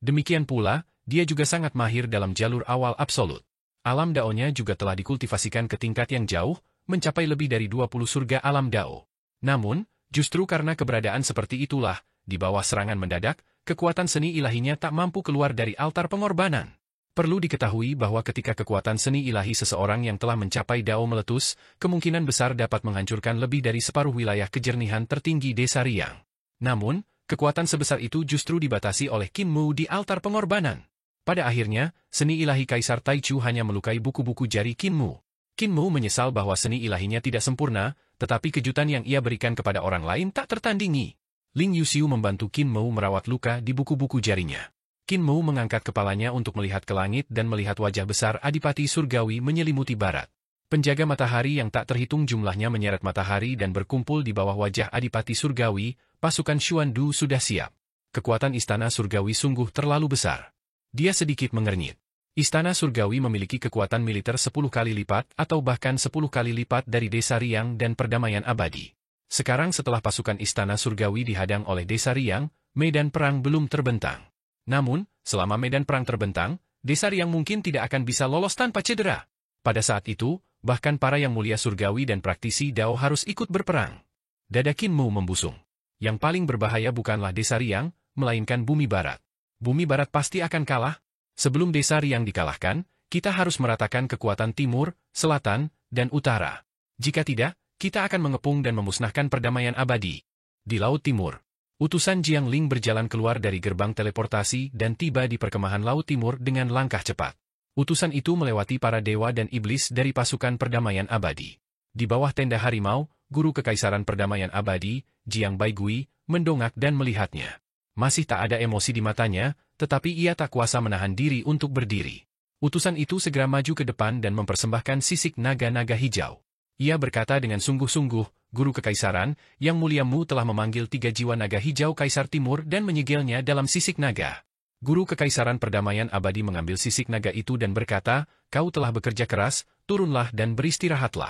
Demikian pula, dia juga sangat mahir dalam jalur awal absolut. Alam Dao-nya juga telah dikultivasikan ke tingkat yang jauh, mencapai lebih dari 20 surga alam Dao. Namun, justru karena keberadaan seperti itulah, di bawah serangan mendadak, kekuatan seni ilahinya tak mampu keluar dari altar pengorbanan. Perlu diketahui bahwa ketika kekuatan seni ilahi seseorang yang telah mencapai Dao meletus, kemungkinan besar dapat menghancurkan lebih dari separuh wilayah kejernihan tertinggi Desa Riang. Namun, kekuatan sebesar itu justru dibatasi oleh Qin Mou di altar pengorbanan. Pada akhirnya, seni ilahi Kaisar Taichu hanya melukai buku-buku jari Qin Mou. Qin Mou menyesal bahwa seni ilahinya tidak sempurna, tetapi kejutan yang ia berikan kepada orang lain tak tertandingi. Ling Yuxiu membantu Qin Mou merawat luka di buku-buku jarinya. Qin Mou mengangkat kepalanya untuk melihat ke langit dan melihat wajah besar Adipati Surgawi menyelimuti barat. Penjaga matahari yang tak terhitung jumlahnya menyeret matahari dan berkumpul di bawah wajah Adipati Surgawi. Pasukan Xuandu sudah siap. Kekuatan Istana Surgawi sungguh terlalu besar. Dia sedikit mengernyit. Istana Surgawi memiliki kekuatan militer 10 kali lipat atau bahkan 10 kali lipat dari Desa Riang dan Perdamaian Abadi. Sekarang setelah pasukan Istana Surgawi dihadang oleh Desa Riang, medan perang belum terbentang. Namun, selama medan perang terbentang, Desa Riang mungkin tidak akan bisa lolos tanpa cedera. Pada saat itu, bahkan para Yang Mulia Surgawi dan praktisi Dao harus ikut berperang. Dada Qin Mou membusung. Yang paling berbahaya bukanlah Desa Riang, melainkan bumi barat. Bumi barat pasti akan kalah. Sebelum desa Riang dikalahkan, kita harus meratakan kekuatan timur, selatan, dan utara. Jika tidak, kita akan mengepung dan memusnahkan perdamaian abadi. Di Laut Timur, utusan Jiang Ling berjalan keluar dari gerbang teleportasi dan tiba di perkemahan Laut Timur dengan langkah cepat. Utusan itu melewati para dewa dan iblis dari pasukan perdamaian abadi. Di bawah tenda harimau, guru kekaisaran perdamaian abadi, Jiang Baigui, mendongak dan melihatnya. Masih tak ada emosi di matanya, tetapi ia tak kuasa menahan diri untuk berdiri. Utusan itu segera maju ke depan dan mempersembahkan sisik naga-naga hijau. Ia berkata dengan sungguh-sungguh, Guru Kekaisaran, Yang Muliamu telah memanggil 3 jiwa naga hijau Kaisar Timur dan menyegelnya dalam sisik naga. Guru Kekaisaran Perdamaian Abadi mengambil sisik naga itu dan berkata, kau telah bekerja keras, turunlah dan beristirahatlah.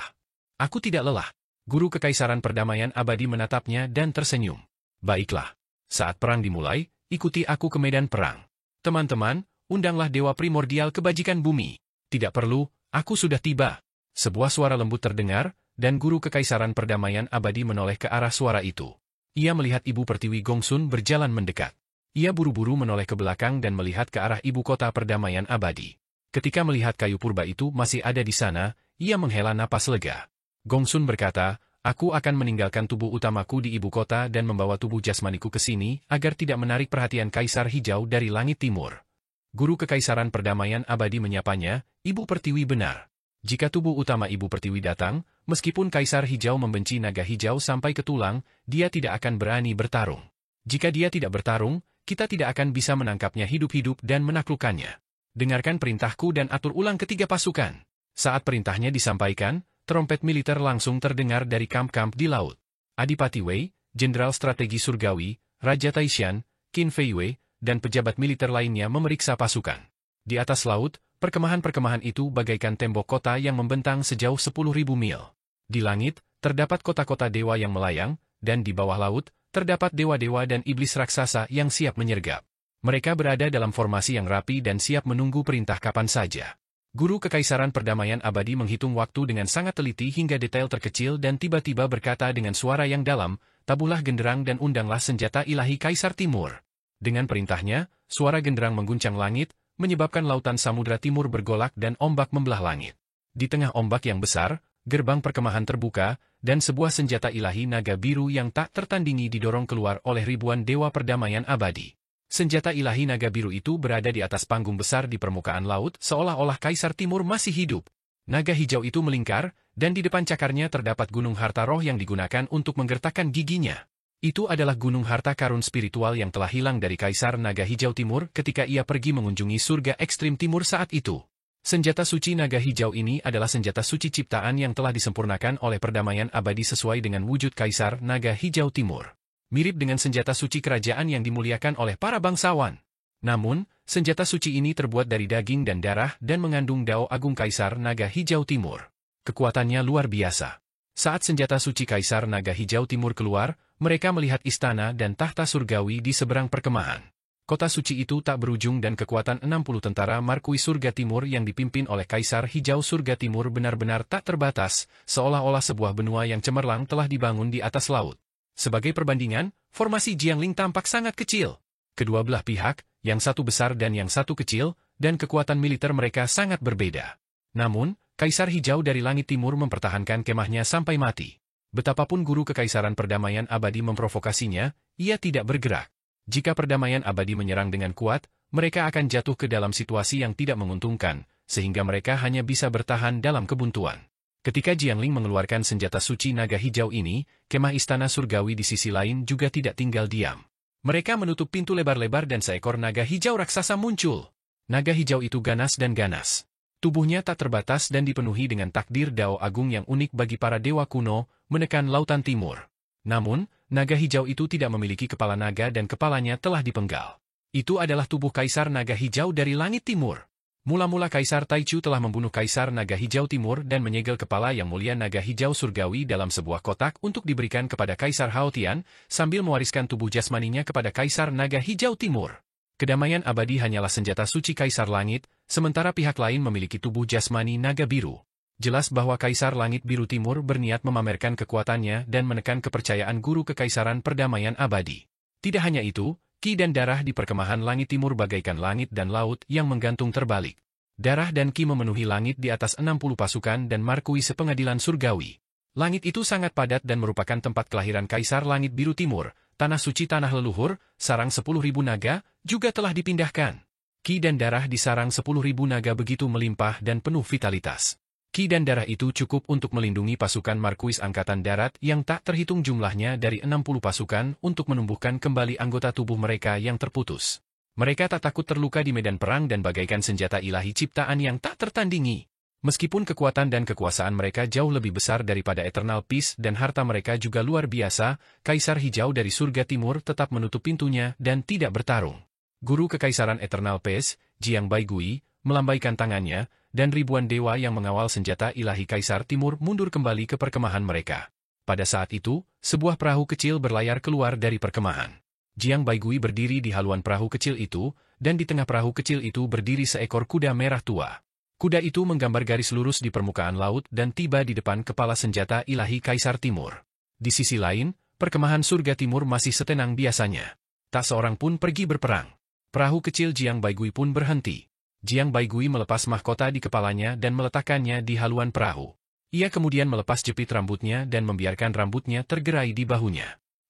Aku tidak lelah. Guru Kekaisaran Perdamaian Abadi menatapnya dan tersenyum. Baiklah. Saat perang dimulai, ikuti aku ke medan perang. Teman-teman, undanglah Dewa Primordial Kebajikan Bumi. Tidak perlu, aku sudah tiba. Sebuah suara lembut terdengar, dan Guru Kekaisaran Perdamaian Abadi menoleh ke arah suara itu. Ia melihat Ibu Pertiwi Gongsun berjalan mendekat. Ia buru-buru menoleh ke belakang dan melihat ke arah ibu kota Perdamaian Abadi. Ketika melihat kayu purba itu masih ada di sana, ia menghela napas lega. Gongsun berkata, aku akan meninggalkan tubuh utamaku di ibu kota dan membawa tubuh jasmaniku ke sini agar tidak menarik perhatian Kaisar Hijau dari langit timur. Guru Kekaisaran Perdamaian Abadi menyapanya, Ibu Pertiwi benar. Jika tubuh utama Ibu Pertiwi datang, meskipun Kaisar Hijau membenci naga hijau sampai ke tulang, dia tidak akan berani bertarung. Jika dia tidak bertarung, kita tidak akan bisa menangkapnya hidup-hidup dan menaklukkannya. Dengarkan perintahku dan atur ulang ketiga pasukan. Saat perintahnya disampaikan, trompet militer langsung terdengar dari kamp-kamp di laut. Adipati Wei, Jenderal Strategi Surgawi, Raja Taishan, Qin Fei Wei, dan pejabat militer lainnya memeriksa pasukan. Di atas laut, perkemahan-perkemahan itu bagaikan tembok kota yang membentang sejauh 10.000 mil. Di langit, terdapat kota-kota dewa yang melayang, dan di bawah laut, terdapat dewa-dewa dan iblis raksasa yang siap menyergap. Mereka berada dalam formasi yang rapi dan siap menunggu perintah kapan saja. Guru Kekaisaran Perdamaian Abadi menghitung waktu dengan sangat teliti hingga detail terkecil dan tiba-tiba berkata dengan suara yang dalam, tabuhlah genderang dan undanglah senjata ilahi Kaisar Timur. Dengan perintahnya, suara genderang mengguncang langit, menyebabkan lautan Samudra Timur bergolak dan ombak membelah langit. Di tengah ombak yang besar, gerbang perkemahan terbuka, dan sebuah senjata ilahi naga biru yang tak tertandingi didorong keluar oleh ribuan dewa perdamaian abadi. Senjata ilahi naga biru itu berada di atas panggung besar di permukaan laut, seolah-olah Kaisar Timur masih hidup. Naga hijau itu melingkar, dan di depan cakarnya terdapat gunung harta roh yang digunakan untuk menggertakkan giginya. Itu adalah gunung harta karun spiritual yang telah hilang dari Kaisar Naga Hijau Timur ketika ia pergi mengunjungi surga ekstrim timur saat itu. Senjata suci naga hijau ini adalah senjata suci ciptaan yang telah disempurnakan oleh perdamaian abadi sesuai dengan wujud Kaisar Naga Hijau Timur. Mirip dengan senjata suci kerajaan yang dimuliakan oleh para bangsawan. Namun, senjata suci ini terbuat dari daging dan darah dan mengandung dao agung Kaisar Naga Hijau Timur. Kekuatannya luar biasa. Saat senjata suci Kaisar Naga Hijau Timur keluar, mereka melihat istana dan tahta surgawi di seberang perkemahan. Kota suci itu tak berujung dan kekuatan 60 tentara Markui Surga Timur yang dipimpin oleh Kaisar Hijau Surga Timur benar-benar tak terbatas, seolah-olah sebuah benua yang cemerlang telah dibangun di atas laut. Sebagai perbandingan, formasi Jiangling tampak sangat kecil. Kedua belah pihak, yang satu besar dan yang satu kecil, dan kekuatan militer mereka sangat berbeda. Namun, Kaisar Hijau dari Langit Timur mempertahankan kemahnya sampai mati. Betapapun Guru Kekaisaran Perdamaian Abadi memprovokasinya, ia tidak bergerak. Jika Perdamaian Abadi menyerang dengan kuat, mereka akan jatuh ke dalam situasi yang tidak menguntungkan, sehingga mereka hanya bisa bertahan dalam kebuntuan. Ketika Jiangling mengeluarkan senjata suci naga hijau ini, kemah istana surgawi di sisi lain juga tidak tinggal diam. Mereka menutup pintu lebar-lebar dan seekor naga hijau raksasa muncul. Naga hijau itu ganas dan ganas. Tubuhnya tak terbatas dan dipenuhi dengan takdir dao agung yang unik bagi para dewa kuno, menekan lautan timur. Namun, naga hijau itu tidak memiliki kepala naga dan kepalanya telah dipenggal. Itu adalah tubuh Kaisar Naga Hijau dari Langit Timur. Mula-mula Kaisar Taichu telah membunuh Kaisar Naga Hijau Timur dan menyegel kepala yang mulia naga hijau surgawi dalam sebuah kotak untuk diberikan kepada Kaisar Haotian, sambil mewariskan tubuh jasmaninya kepada Kaisar Naga Hijau Timur. Kedamaian abadi hanyalah senjata suci Kaisar Langit, sementara pihak lain memiliki tubuh jasmani naga biru. Jelas bahwa Kaisar Langit Biru Timur berniat memamerkan kekuatannya dan menekan kepercayaan Guru Kekaisaran Perdamaian Abadi. Tidak hanya itu, Ki dan darah di perkemahan langit timur bagaikan langit dan laut yang menggantung terbalik. Darah dan ki memenuhi langit di atas 60 pasukan dan markui sepengadilan surgawi. Langit itu sangat padat dan merupakan tempat kelahiran Kaisar Langit Biru Timur, tanah suci tanah leluhur, sarang 10.000 naga, juga telah dipindahkan. Ki dan darah di sarang 10.000 naga begitu melimpah dan penuh vitalitas. Ki dan darah itu cukup untuk melindungi pasukan Markuis Angkatan Darat yang tak terhitung jumlahnya dari 60 pasukan untuk menumbuhkan kembali anggota tubuh mereka yang terputus. Mereka tak takut terluka di medan perang dan bagaikan senjata ilahi ciptaan yang tak tertandingi. Meskipun kekuatan dan kekuasaan mereka jauh lebih besar daripada Eternal Peace dan harta mereka juga luar biasa, Kaisar Hijau dari Surga Timur tetap menutup pintunya dan tidak bertarung. Guru Kekaisaran Eternal Peace, Jiang Baigui, melambaikan tangannya, dan ribuan dewa yang mengawal senjata ilahi Kaisar Timur mundur kembali ke perkemahan mereka. Pada saat itu, sebuah perahu kecil berlayar keluar dari perkemahan. Jiang Baigui berdiri di haluan perahu kecil itu, dan di tengah perahu kecil itu berdiri seekor kuda merah tua. Kuda itu menggambar garis lurus di permukaan laut dan tiba di depan kepala senjata ilahi Kaisar Timur. Di sisi lain, perkemahan Surga Timur masih setenang biasanya. Tak seorang pun pergi berperang. Perahu kecil Jiang Baigui pun berhenti. Jiang Baigui melepas mahkota di kepalanya dan meletakkannya di haluan perahu. Ia kemudian melepas jepit rambutnya dan membiarkan rambutnya tergerai di bahunya.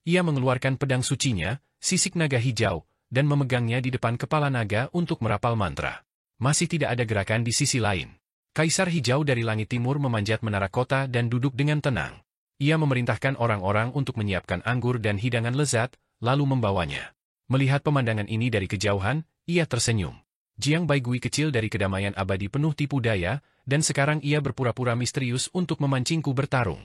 Ia mengeluarkan pedang sucinya, sisik naga hijau, dan memegangnya di depan kepala naga untuk merapal mantra. Masih tidak ada gerakan di sisi lain. Kaisar Hijau dari Langit Timur memanjat menara kota dan duduk dengan tenang. Ia memerintahkan orang-orang untuk menyiapkan anggur dan hidangan lezat, lalu membawanya. Melihat pemandangan ini dari kejauhan, ia tersenyum. Jiang Baigui kecil dari kedamaian abadi penuh tipu daya, dan sekarang ia berpura-pura misterius untuk memancingku bertarung.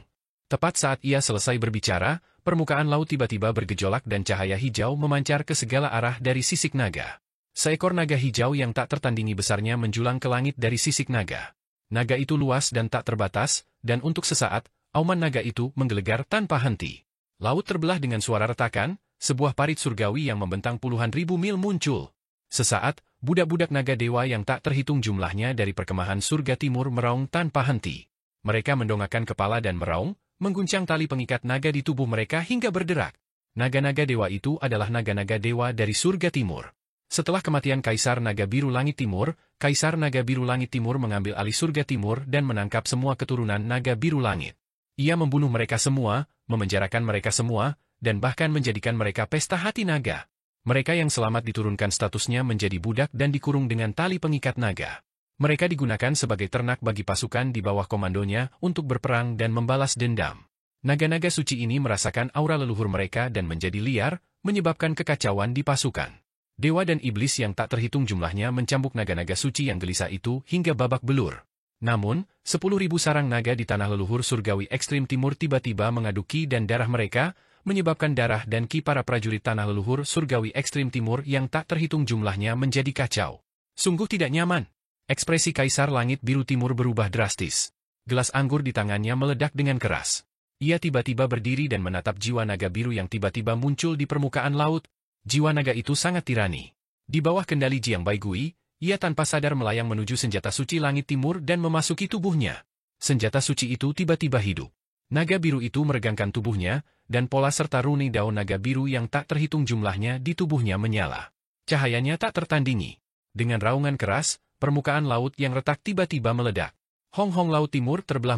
Tepat saat ia selesai berbicara, permukaan laut tiba-tiba bergejolak dan cahaya hijau memancar ke segala arah dari sisik naga. Seekor naga hijau yang tak tertandingi besarnya menjulang ke langit dari sisik naga. Naga itu luas dan tak terbatas, dan untuk sesaat, auman naga itu menggelegar tanpa henti. Laut terbelah dengan suara retakan, sebuah parit surgawi yang membentang puluhan ribu mil muncul. Sesaat, budak-budak naga dewa yang tak terhitung jumlahnya dari perkemahan Surga Timur meraung tanpa henti. Mereka mendongakkan kepala dan meraung, mengguncang tali pengikat naga di tubuh mereka hingga berderak. Naga-naga dewa itu adalah naga-naga dewa dari Surga Timur. Setelah kematian Kaisar Naga Biru Langit Timur, Kaisar Naga Biru Langit Timur mengambil alih Surga Timur dan menangkap semua keturunan Naga Biru Langit. Ia membunuh mereka semua, memenjarakan mereka semua, dan bahkan menjadikan mereka pesta hati naga. Mereka yang selamat diturunkan statusnya menjadi budak dan dikurung dengan tali pengikat naga. Mereka digunakan sebagai ternak bagi pasukan di bawah komandonya untuk berperang dan membalas dendam. Naga-naga suci ini merasakan aura leluhur mereka dan menjadi liar, menyebabkan kekacauan di pasukan. Dewa dan iblis yang tak terhitung jumlahnya mencambuk naga-naga suci yang gelisah itu hingga babak belur. Namun, 10.000 sarang naga di tanah leluhur surgawi ekstrim timur tiba-tiba mengadu ki dan darah mereka, menyebabkan darah dan ki para prajurit tanah leluhur surgawi ekstrim timur yang tak terhitung jumlahnya menjadi kacau. Sungguh tidak nyaman. Ekspresi Kaisar Langit Biru Timur berubah drastis. Gelas anggur di tangannya meledak dengan keras. Ia tiba-tiba berdiri dan menatap jiwa naga biru yang tiba-tiba muncul di permukaan laut. Jiwa naga itu sangat tirani. Di bawah kendali Jiang Baigui, ia tanpa sadar melayang menuju senjata suci Langit Timur dan memasuki tubuhnya. Senjata suci itu tiba-tiba hidup. Naga biru itu meregangkan tubuhnya, dan pola serta runi daun naga biru yang tak terhitung jumlahnya di tubuhnya menyala. Cahayanya tak tertandingi. Dengan raungan keras, permukaan laut yang retak tiba-tiba meledak. Hong-hong Laut Timur terbelah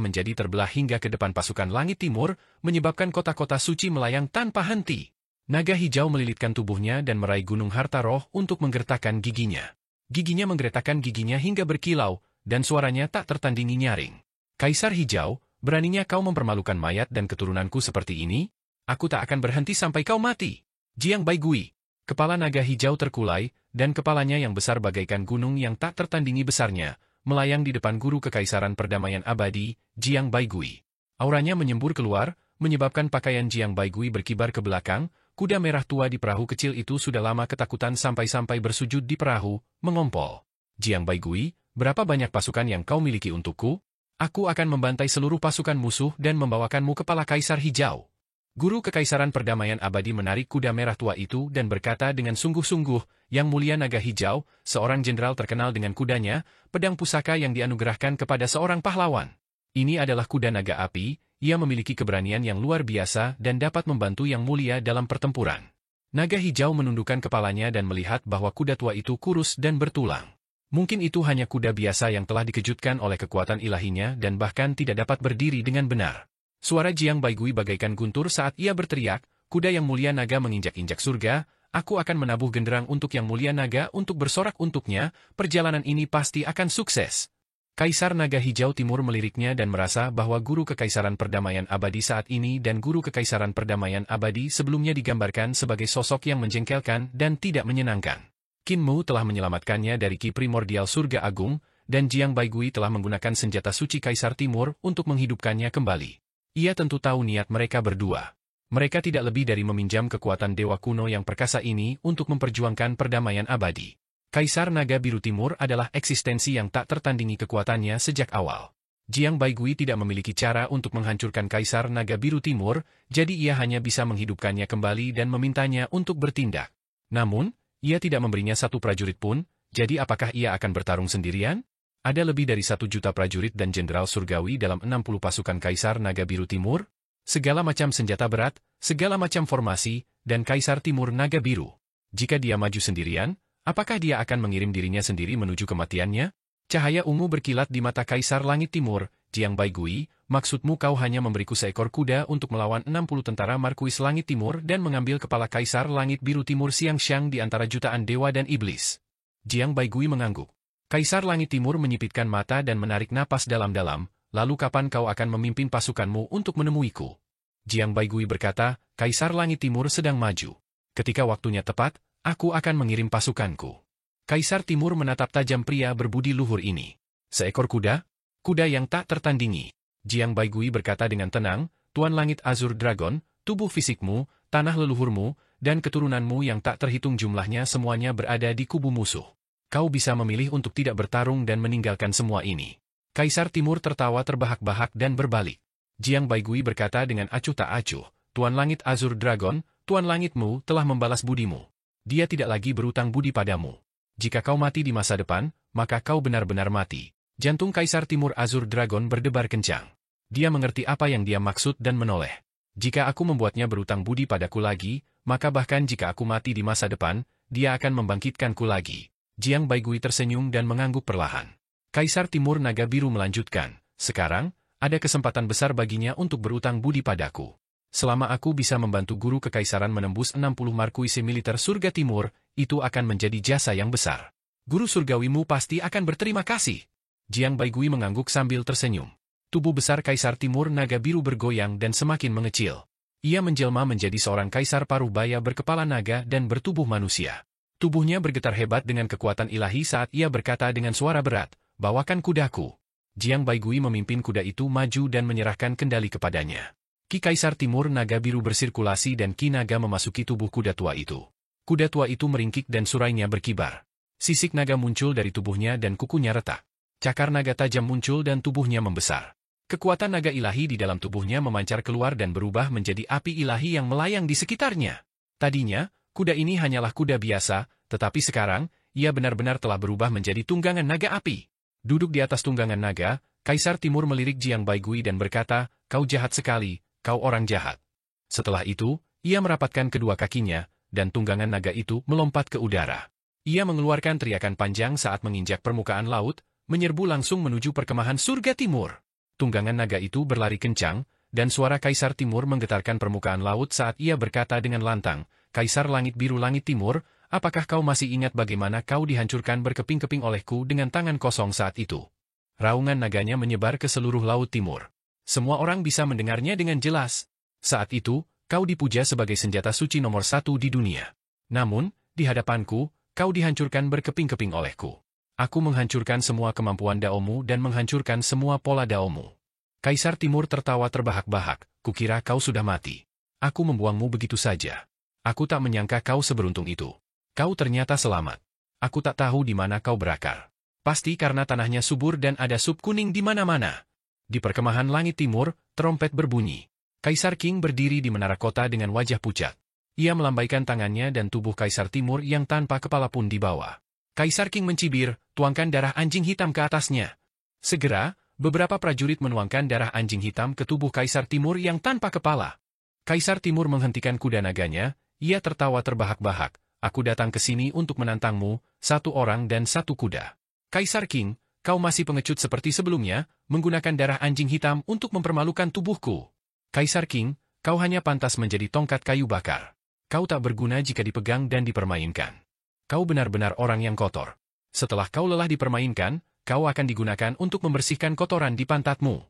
hingga ke depan pasukan Langit Timur, menyebabkan kota-kota suci melayang tanpa henti. Naga hijau melilitkan tubuhnya dan meraih gunung harta roh untuk menggertakkan giginya. Giginya menggeretakkan giginya hingga berkilau, dan suaranya tak tertandingi nyaring. Kaisar Hijau, beraninya kau mempermalukan mayat dan keturunanku seperti ini? Aku tak akan berhenti sampai kau mati. Jiang Baigui. Kepala naga hijau terkulai, dan kepalanya yang besar bagaikan gunung yang tak tertandingi besarnya, melayang di depan guru kekaisaran perdamaian abadi, Jiang Baigui. Auranya menyembur keluar, menyebabkan pakaian Jiang Baigui berkibar ke belakang. Kuda merah tua di perahu kecil itu sudah lama ketakutan sampai-sampai bersujud di perahu, mengompol. Jiang Baigui, berapa banyak pasukan yang kau miliki untukku? Aku akan membantai seluruh pasukan musuh dan membawakanmu kepala Kaisar Hijau. Guru Kekaisaran Perdamaian Abadi menarik kuda merah tua itu dan berkata dengan sungguh-sungguh, Yang Mulia Naga Hijau, seorang jenderal terkenal dengan kudanya, pedang pusaka yang dianugerahkan kepada seorang pahlawan. Ini adalah kuda naga api, ia memiliki keberanian yang luar biasa dan dapat membantu Yang Mulia dalam pertempuran. Naga hijau menundukkan kepalanya dan melihat bahwa kuda tua itu kurus dan bertulang. Mungkin itu hanya kuda biasa yang telah dikejutkan oleh kekuatan ilahinya dan bahkan tidak dapat berdiri dengan benar. Suara Jiang Baigui bagaikan guntur saat ia berteriak, "Kuda yang mulia naga menginjak-injak surga, aku akan menabuh genderang untuk yang mulia naga untuk bersorak untuknya, perjalanan ini pasti akan sukses." Kaisar Naga Hijau Timur meliriknya dan merasa bahwa guru Kekaisaran Perdamaian Abadi saat ini dan guru Kekaisaran Perdamaian Abadi sebelumnya digambarkan sebagai sosok yang menjengkelkan dan tidak menyenangkan. Qin Mu telah menyelamatkannya dari ki primordial surga agung, dan Jiang Baigui telah menggunakan senjata suci Kaisar Timur untuk menghidupkannya kembali. Ia tentu tahu niat mereka berdua. Mereka tidak lebih dari meminjam kekuatan dewa kuno yang perkasa ini untuk memperjuangkan perdamaian abadi. Kaisar Naga Biru Timur adalah eksistensi yang tak tertandingi kekuatannya sejak awal. Jiang Baigui tidak memiliki cara untuk menghancurkan Kaisar Naga Biru Timur, jadi ia hanya bisa menghidupkannya kembali dan memintanya untuk bertindak. Namun, ia tidak memberinya satu prajurit pun, jadi apakah ia akan bertarung sendirian? Ada lebih dari 1 juta prajurit dan jenderal surgawi dalam 60 pasukan Kaisar Naga Biru Timur, segala macam senjata berat, segala macam formasi, dan Kaisar Timur Naga Biru. Jika dia maju sendirian, apakah dia akan mengirim dirinya sendiri menuju kematiannya? Cahaya ungu berkilat di mata Kaisar Langit Timur. Jiang Baigui, maksudmu kau hanya memberiku seekor kuda untuk melawan 60 tentara Markuis Langit Timur dan mengambil kepala Kaisar Langit Biru Timur Xiangxiang di antara jutaan dewa dan iblis? Jiang Baigui mengangguk. Kaisar Langit Timur menyipitkan mata dan menarik napas dalam-dalam, lalu kapan kau akan memimpin pasukanmu untuk menemuiku? Jiang Baigui berkata, Kaisar Langit Timur sedang maju. Ketika waktunya tepat, aku akan mengirim pasukanku. Kaisar Timur menatap tajam pria berbudi luhur ini. Seekor kuda? Kuda yang tak tertandingi. Jiang Baigui berkata dengan tenang, Tuan Langit Azur Dragon, tubuh fisikmu, tanah leluhurmu, dan keturunanmu yang tak terhitung jumlahnya semuanya berada di kubu musuh. Kau bisa memilih untuk tidak bertarung dan meninggalkan semua ini. Kaisar Timur tertawa terbahak-bahak dan berbalik. Jiang Baigui berkata dengan acuh tak acuh, Tuan Langit Azur Dragon, Tuan Langitmu telah membalas budimu. Dia tidak lagi berutang budi padamu. Jika kau mati di masa depan, maka kau benar-benar mati. Jantung Kaisar Timur Azur Dragon berdebar kencang. Dia mengerti apa yang dia maksud dan menoleh. Jika aku membuatnya berutang budi padaku lagi, maka bahkan jika aku mati di masa depan, dia akan membangkitkanku lagi. Jiang Baigui tersenyum dan mengangguk perlahan. Kaisar Timur Naga Biru melanjutkan, sekarang, ada kesempatan besar baginya untuk berutang budi padaku. Selama aku bisa membantu guru kekaisaran menembus 60 markuisi militer surga timur, itu akan menjadi jasa yang besar. Guru surgawimu pasti akan berterima kasih. Jiang Baigui mengangguk sambil tersenyum. Tubuh besar Kaisar Timur Naga Biru bergoyang dan semakin mengecil. Ia menjelma menjadi seorang kaisar paruh baya berkepala naga dan bertubuh manusia. Tubuhnya bergetar hebat dengan kekuatan ilahi saat ia berkata dengan suara berat, bawakan kudaku. Jiang Baigui memimpin kuda itu maju dan menyerahkan kendali kepadanya. Ki Kaisar Timur Naga Biru bersirkulasi dan ki naga memasuki tubuh kuda tua itu. Kuda tua itu meringkik dan surainya berkibar. Sisik naga muncul dari tubuhnya dan kukunya retak. Cakar naga tajam muncul dan tubuhnya membesar. Kekuatan naga ilahi di dalam tubuhnya memancar keluar dan berubah menjadi api ilahi yang melayang di sekitarnya. Tadinya, kuda ini hanyalah kuda biasa, tetapi sekarang, ia benar-benar telah berubah menjadi tunggangan naga api. Duduk di atas tunggangan naga, Kaisar Timur melirik Jiang Baigui dan berkata, kau jahat sekali, kau orang jahat. Setelah itu, ia merapatkan kedua kakinya, dan tunggangan naga itu melompat ke udara. Ia mengeluarkan teriakan panjang saat menginjak permukaan laut, menyerbu langsung menuju perkemahan surga timur. Tunggangan naga itu berlari kencang, dan suara Kaisar Timur menggetarkan permukaan laut saat ia berkata dengan lantang, Kaisar Langit Biru Langit Timur, apakah kau masih ingat bagaimana kau dihancurkan berkeping-keping olehku dengan tangan kosong saat itu? Raungan naganya menyebar ke seluruh laut timur. Semua orang bisa mendengarnya dengan jelas. Saat itu, kau dipuja sebagai senjata suci nomor 1 di dunia. Namun, di hadapanku, kau dihancurkan berkeping-keping olehku. Aku menghancurkan semua kemampuan daomu dan menghancurkan semua pola daomu. Kaisar Timur tertawa terbahak-bahak, kukira kau sudah mati. Aku membuangmu begitu saja. Aku tak menyangka kau seberuntung itu. Kau ternyata selamat. Aku tak tahu di mana kau berakar. Pasti karena tanahnya subur dan ada sup kuning di mana-mana. Di perkemahan langit timur, trompet berbunyi. Kaisar Qing berdiri di menara kota dengan wajah pucat. Ia melambaikan tangannya dan tubuh Kaisar Timur yang tanpa kepala pun dibawa. Kaisar Qing mencibir, tuangkan darah anjing hitam ke atasnya. Segera, beberapa prajurit menuangkan darah anjing hitam ke tubuh Kaisar Timur yang tanpa kepala. Kaisar Timur menghentikan kuda naganya, ia tertawa terbahak-bahak. Aku datang ke sini untuk menantangmu, 1 orang dan 1 kuda. Kaisar King, kau masih pengecut seperti sebelumnya, menggunakan darah anjing hitam untuk mempermalukan tubuhku. Kaisar King, kau hanya pantas menjadi tongkat kayu bakar. Kau tak berguna jika dipegang dan dipermainkan. Kau benar-benar orang yang kotor. Setelah kau lelah dipermainkan, kau akan digunakan untuk membersihkan kotoran di pantatmu.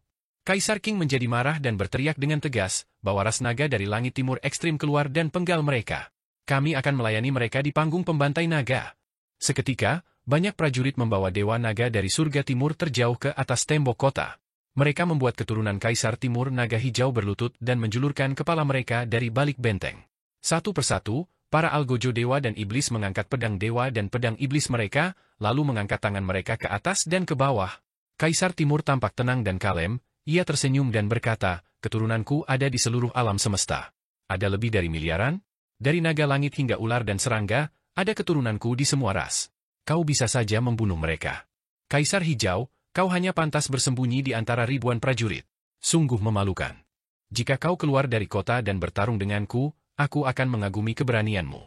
Kaisar King menjadi marah dan berteriak dengan tegas, bawa ras naga dari langit timur ekstrim keluar dan penggal mereka. Kami akan melayani mereka di panggung pembantai naga. Seketika, banyak prajurit membawa dewa naga dari surga timur terjauh ke atas tembok kota. Mereka membuat keturunan Kaisar Timur naga hijau berlutut dan menjulurkan kepala mereka dari balik benteng. Satu persatu, para algojo dewa dan iblis mengangkat pedang dewa dan pedang iblis mereka, lalu mengangkat tangan mereka ke atas dan ke bawah. Kaisar Timur tampak tenang dan kalem, ia tersenyum dan berkata, keturunanku ada di seluruh alam semesta. Ada lebih dari miliaran? Dari naga langit hingga ular dan serangga, ada keturunanku di semua ras. Kau bisa saja membunuh mereka. Kaisar Hijau, kau hanya pantas bersembunyi di antara ribuan prajurit. Sungguh memalukan. Jika kau keluar dari kota dan bertarung denganku, aku akan mengagumi keberanianmu.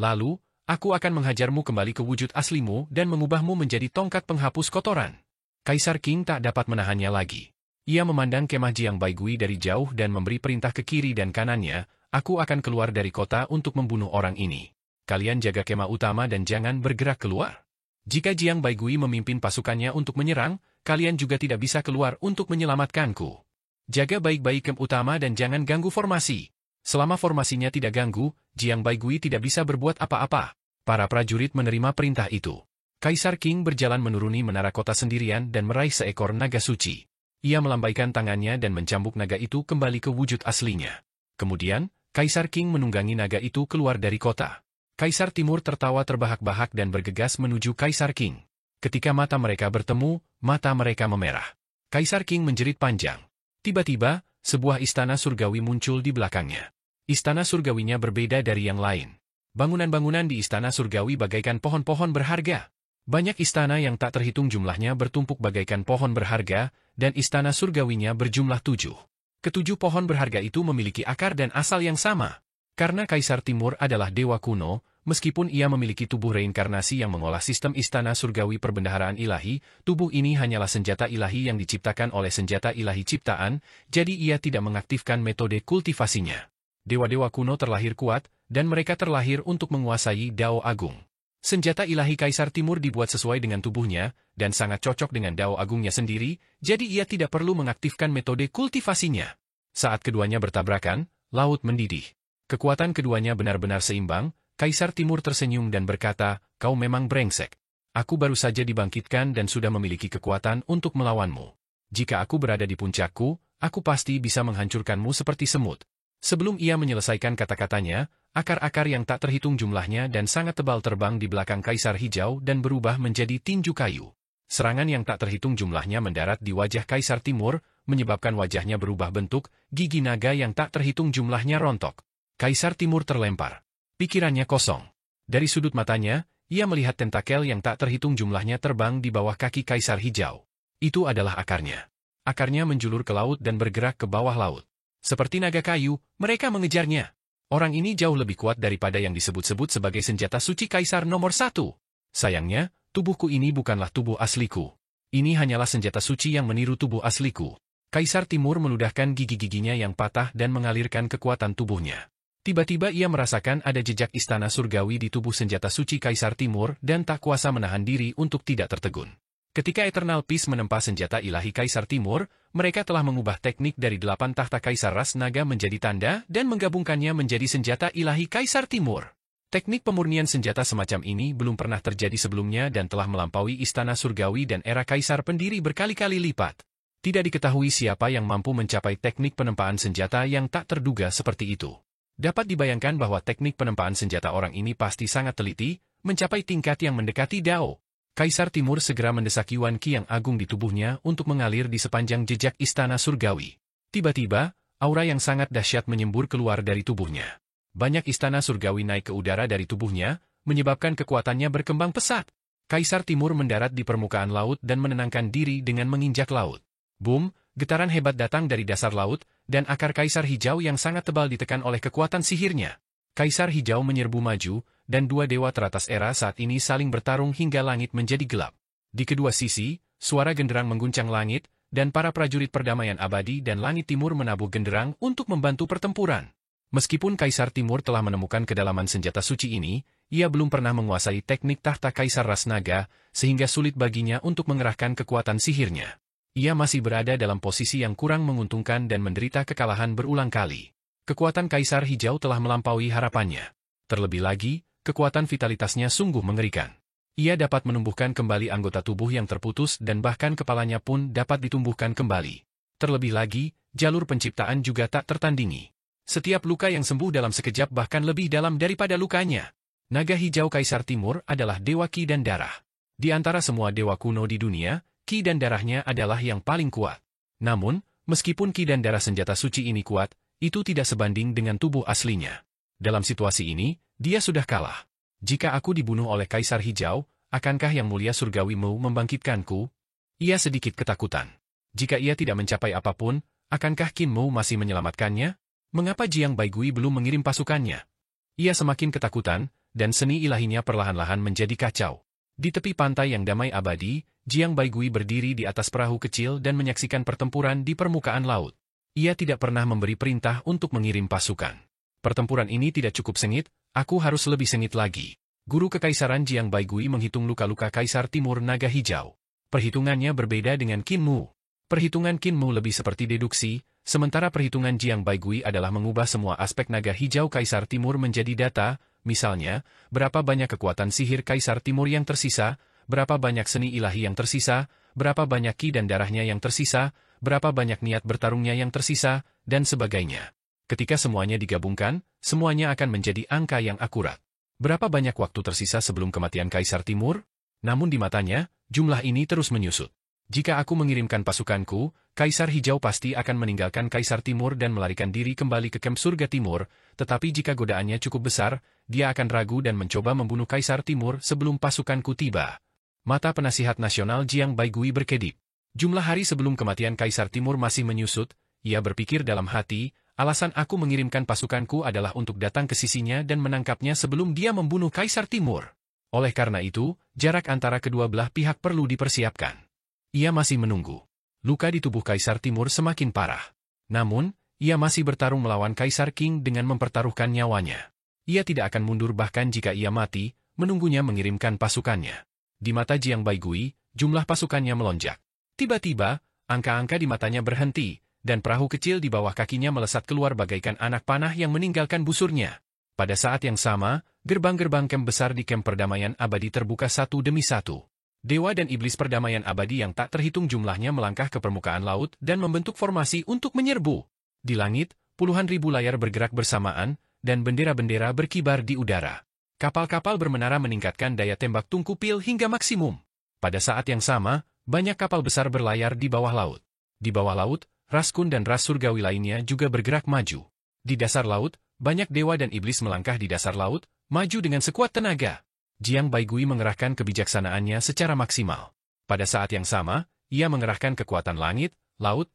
Lalu, aku akan menghajarmu kembali ke wujud aslimu dan mengubahmu menjadi tongkat penghapus kotoran. Kaisar King tak dapat menahannya lagi. Ia memandang kemah Jiang Baigui dari jauh dan memberi perintah ke kiri dan kanannya, aku akan keluar dari kota untuk membunuh orang ini. Kalian jaga kemah utama dan jangan bergerak keluar. Jika Jiang Baigui memimpin pasukannya untuk menyerang, kalian juga tidak bisa keluar untuk menyelamatkanku. Jaga baik-baik kemah utama dan jangan ganggu formasi. Selama formasinya tidak ganggu, Jiang Baigui tidak bisa berbuat apa-apa. Para prajurit menerima perintah itu. Kaisar King berjalan menuruni menara kota sendirian dan meraih seekor naga suci. Ia melambaikan tangannya dan mencambuk naga itu kembali ke wujud aslinya. Kemudian, Kaisar King menunggangi naga itu keluar dari kota. Kaisar Timur tertawa terbahak-bahak dan bergegas menuju Kaisar King. Ketika mata mereka bertemu, mata mereka memerah. Kaisar King menjerit panjang. Tiba-tiba, sebuah istana surgawi muncul di belakangnya. Istana surgawinya berbeda dari yang lain. Bangunan-bangunan di istana surgawi bagaikan pohon-pohon berharga. Banyak istana yang tak terhitung jumlahnya bertumpuk bagaikan pohon berharga, dan istana surgawinya berjumlah 7. Ketujuh pohon berharga itu memiliki akar dan asal yang sama. Karena Kaisar Timur adalah dewa kuno, meskipun ia memiliki tubuh reinkarnasi yang mengolah sistem istana surgawi perbendaharaan ilahi, tubuh ini hanyalah senjata ilahi yang diciptakan oleh senjata ilahi ciptaan, jadi ia tidak mengaktifkan metode kultivasinya. Dewa-dewa kuno terlahir kuat, dan mereka terlahir untuk menguasai Dao Agung. Senjata ilahi Kaisar Timur dibuat sesuai dengan tubuhnya, dan sangat cocok dengan Dao Agungnya sendiri, jadi ia tidak perlu mengaktifkan metode kultivasinya. Saat keduanya bertabrakan, laut mendidih. Kekuatan keduanya benar-benar seimbang. Kaisar Timur tersenyum dan berkata, kau memang brengsek. Aku baru saja dibangkitkan dan sudah memiliki kekuatan untuk melawanmu. Jika aku berada di puncakku, aku pasti bisa menghancurkanmu seperti semut. Sebelum ia menyelesaikan kata-katanya, akar-akar yang tak terhitung jumlahnya dan sangat tebal terbang di belakang Kaisar Hijau dan berubah menjadi tinju kayu. Serangan yang tak terhitung jumlahnya mendarat di wajah Kaisar Timur, menyebabkan wajahnya berubah bentuk, gigi naga yang tak terhitung jumlahnya rontok. Kaisar Timur terlempar. Pikirannya kosong. Dari sudut matanya, ia melihat tentakel yang tak terhitung jumlahnya terbang di bawah kaki Kaisar Hijau. Itu adalah akarnya. Akarnya menjulur ke laut dan bergerak ke bawah laut. Seperti naga kayu, mereka mengejarnya. Orang ini jauh lebih kuat daripada yang disebut-sebut sebagai senjata suci Kaisar nomor 1. Sayangnya, tubuhku ini bukanlah tubuh asliku. Ini hanyalah senjata suci yang meniru tubuh asliku. Kaisar Timur meludahkan gigi-giginya yang patah dan mengalirkan kekuatan tubuhnya. Tiba-tiba ia merasakan ada jejak istana surgawi di tubuh senjata suci Kaisar Timur dan tak kuasa menahan diri untuk tidak tertegun. Ketika Eternal Peace menempa senjata ilahi Kaisar Timur, mereka telah mengubah teknik dari 8 tahta Kaisar Ras Naga menjadi tanda dan menggabungkannya menjadi senjata ilahi Kaisar Timur. Teknik pemurnian senjata semacam ini belum pernah terjadi sebelumnya dan telah melampaui istana surgawi dan era Kaisar pendiri berkali-kali lipat. Tidak diketahui siapa yang mampu mencapai teknik penempaan senjata yang tak terduga seperti itu. Dapat dibayangkan bahwa teknik penempaan senjata orang ini pasti sangat teliti, mencapai tingkat yang mendekati Dao. Kaisar Timur segera mendesak Yuan Qi yang agung di tubuhnya untuk mengalir di sepanjang jejak istana surgawi. Tiba-tiba, aura yang sangat dahsyat menyembur keluar dari tubuhnya. Banyak istana surgawi naik ke udara dari tubuhnya, menyebabkan kekuatannya berkembang pesat. Kaisar Timur mendarat di permukaan laut dan menenangkan diri dengan menginjak laut. Boom! Getaran hebat datang dari dasar laut, dan akar Kaisar Hijau yang sangat tebal ditekan oleh kekuatan sihirnya. Kaisar Hijau menyerbu maju, dan dua dewa teratas era saat ini saling bertarung hingga langit menjadi gelap. Di kedua sisi, suara genderang mengguncang langit, dan para prajurit perdamaian abadi dan langit timur menabuh genderang untuk membantu pertempuran. Meskipun Kaisar Timur telah menemukan kedalaman senjata suci ini, ia belum pernah menguasai teknik tahta Kaisar Ras Naga, sehingga sulit baginya untuk mengerahkan kekuatan sihirnya. Ia masih berada dalam posisi yang kurang menguntungkan dan menderita kekalahan berulang kali. Kekuatan Kaisar Hijau telah melampaui harapannya. Terlebih lagi, kekuatan vitalitasnya sungguh mengerikan. Ia dapat menumbuhkan kembali anggota tubuh yang terputus dan bahkan kepalanya pun dapat ditumbuhkan kembali. Terlebih lagi, jalur penciptaan juga tak tertandingi. Setiap luka yang sembuh dalam sekejap bahkan lebih dalam daripada lukanya. Naga Hijau Kaisar Timur adalah dewa ki dan darah. Di antara semua dewa kuno di dunia, ki dan darahnya adalah yang paling kuat. Namun, meskipun ki dan darah senjata suci ini kuat, itu tidak sebanding dengan tubuh aslinya. Dalam situasi ini, dia sudah kalah. Jika aku dibunuh oleh Kaisar Hijau, akankah Yang Mulia Surgawi Mu membangkitkanku? Ia sedikit ketakutan. Jika ia tidak mencapai apapun, akankah Qin Mu masih menyelamatkannya? Mengapa Jiang Baigui belum mengirim pasukannya? Ia semakin ketakutan, dan seni ilahinya perlahan-lahan menjadi kacau. Di tepi pantai yang damai abadi, Jiang Baigui berdiri di atas perahu kecil dan menyaksikan pertempuran di permukaan laut. Ia tidak pernah memberi perintah untuk mengirim pasukan. Pertempuran ini tidak cukup sengit, aku harus lebih sengit lagi. Guru Kekaisaran Jiang Baigui menghitung luka-luka Kaisar Timur Naga Hijau. Perhitungannya berbeda dengan Qin Mu. Perhitungan Qin Mu lebih seperti deduksi, sementara perhitungan Jiang Baigui adalah mengubah semua aspek Naga Hijau Kaisar Timur menjadi data, misalnya, berapa banyak kekuatan sihir Kaisar Timur yang tersisa, berapa banyak seni ilahi yang tersisa, berapa banyak ki dan darahnya yang tersisa, berapa banyak niat bertarungnya yang tersisa, dan sebagainya. Ketika semuanya digabungkan, semuanya akan menjadi angka yang akurat. Berapa banyak waktu tersisa sebelum kematian Kaisar Timur? Namun di matanya, jumlah ini terus menyusut. Jika aku mengirimkan pasukanku, Kaisar Hijau pasti akan meninggalkan Kaisar Timur dan melarikan diri kembali ke kamp Surga Timur, tetapi jika godaannya cukup besar, dia akan ragu dan mencoba membunuh Kaisar Timur sebelum pasukanku tiba. Mata penasihat nasional Jiang Baigui berkedip. Jumlah hari sebelum kematian Kaisar Timur masih menyusut, ia berpikir dalam hati, alasan aku mengirimkan pasukanku adalah untuk datang ke sisinya dan menangkapnya sebelum dia membunuh Kaisar Timur. Oleh karena itu, jarak antara kedua belah pihak perlu dipersiapkan. Ia masih menunggu. Luka di tubuh Kaisar Timur semakin parah. Namun, ia masih bertarung melawan Kaisar Qing dengan mempertaruhkan nyawanya. Ia tidak akan mundur bahkan jika ia mati, menunggunya mengirimkan pasukannya. Di mata Jiang Baigui, jumlah pasukannya melonjak. Tiba-tiba, angka-angka di matanya berhenti, dan perahu kecil di bawah kakinya melesat keluar bagaikan anak panah yang meninggalkan busurnya. Pada saat yang sama, gerbang-gerbang kamp besar di kamp perdamaian abadi terbuka satu demi satu. Dewa dan iblis perdamaian abadi yang tak terhitung jumlahnya melangkah ke permukaan laut dan membentuk formasi untuk menyerbu. Di langit, puluhan ribu layar bergerak bersamaan, dan bendera-bendera berkibar di udara. Kapal-kapal bermenara meningkatkan daya tembak tungku pil hingga maksimum. Pada saat yang sama, banyak kapal besar berlayar di bawah laut. Di bawah laut, ras Kun dan ras surgawi lainnya juga bergerak maju. Di dasar laut, banyak dewa dan iblis melangkah di dasar laut, maju dengan sekuat tenaga. Jiang Baigui mengerahkan kebijaksanaannya secara maksimal. Pada saat yang sama, ia mengerahkan kekuatan langit, laut,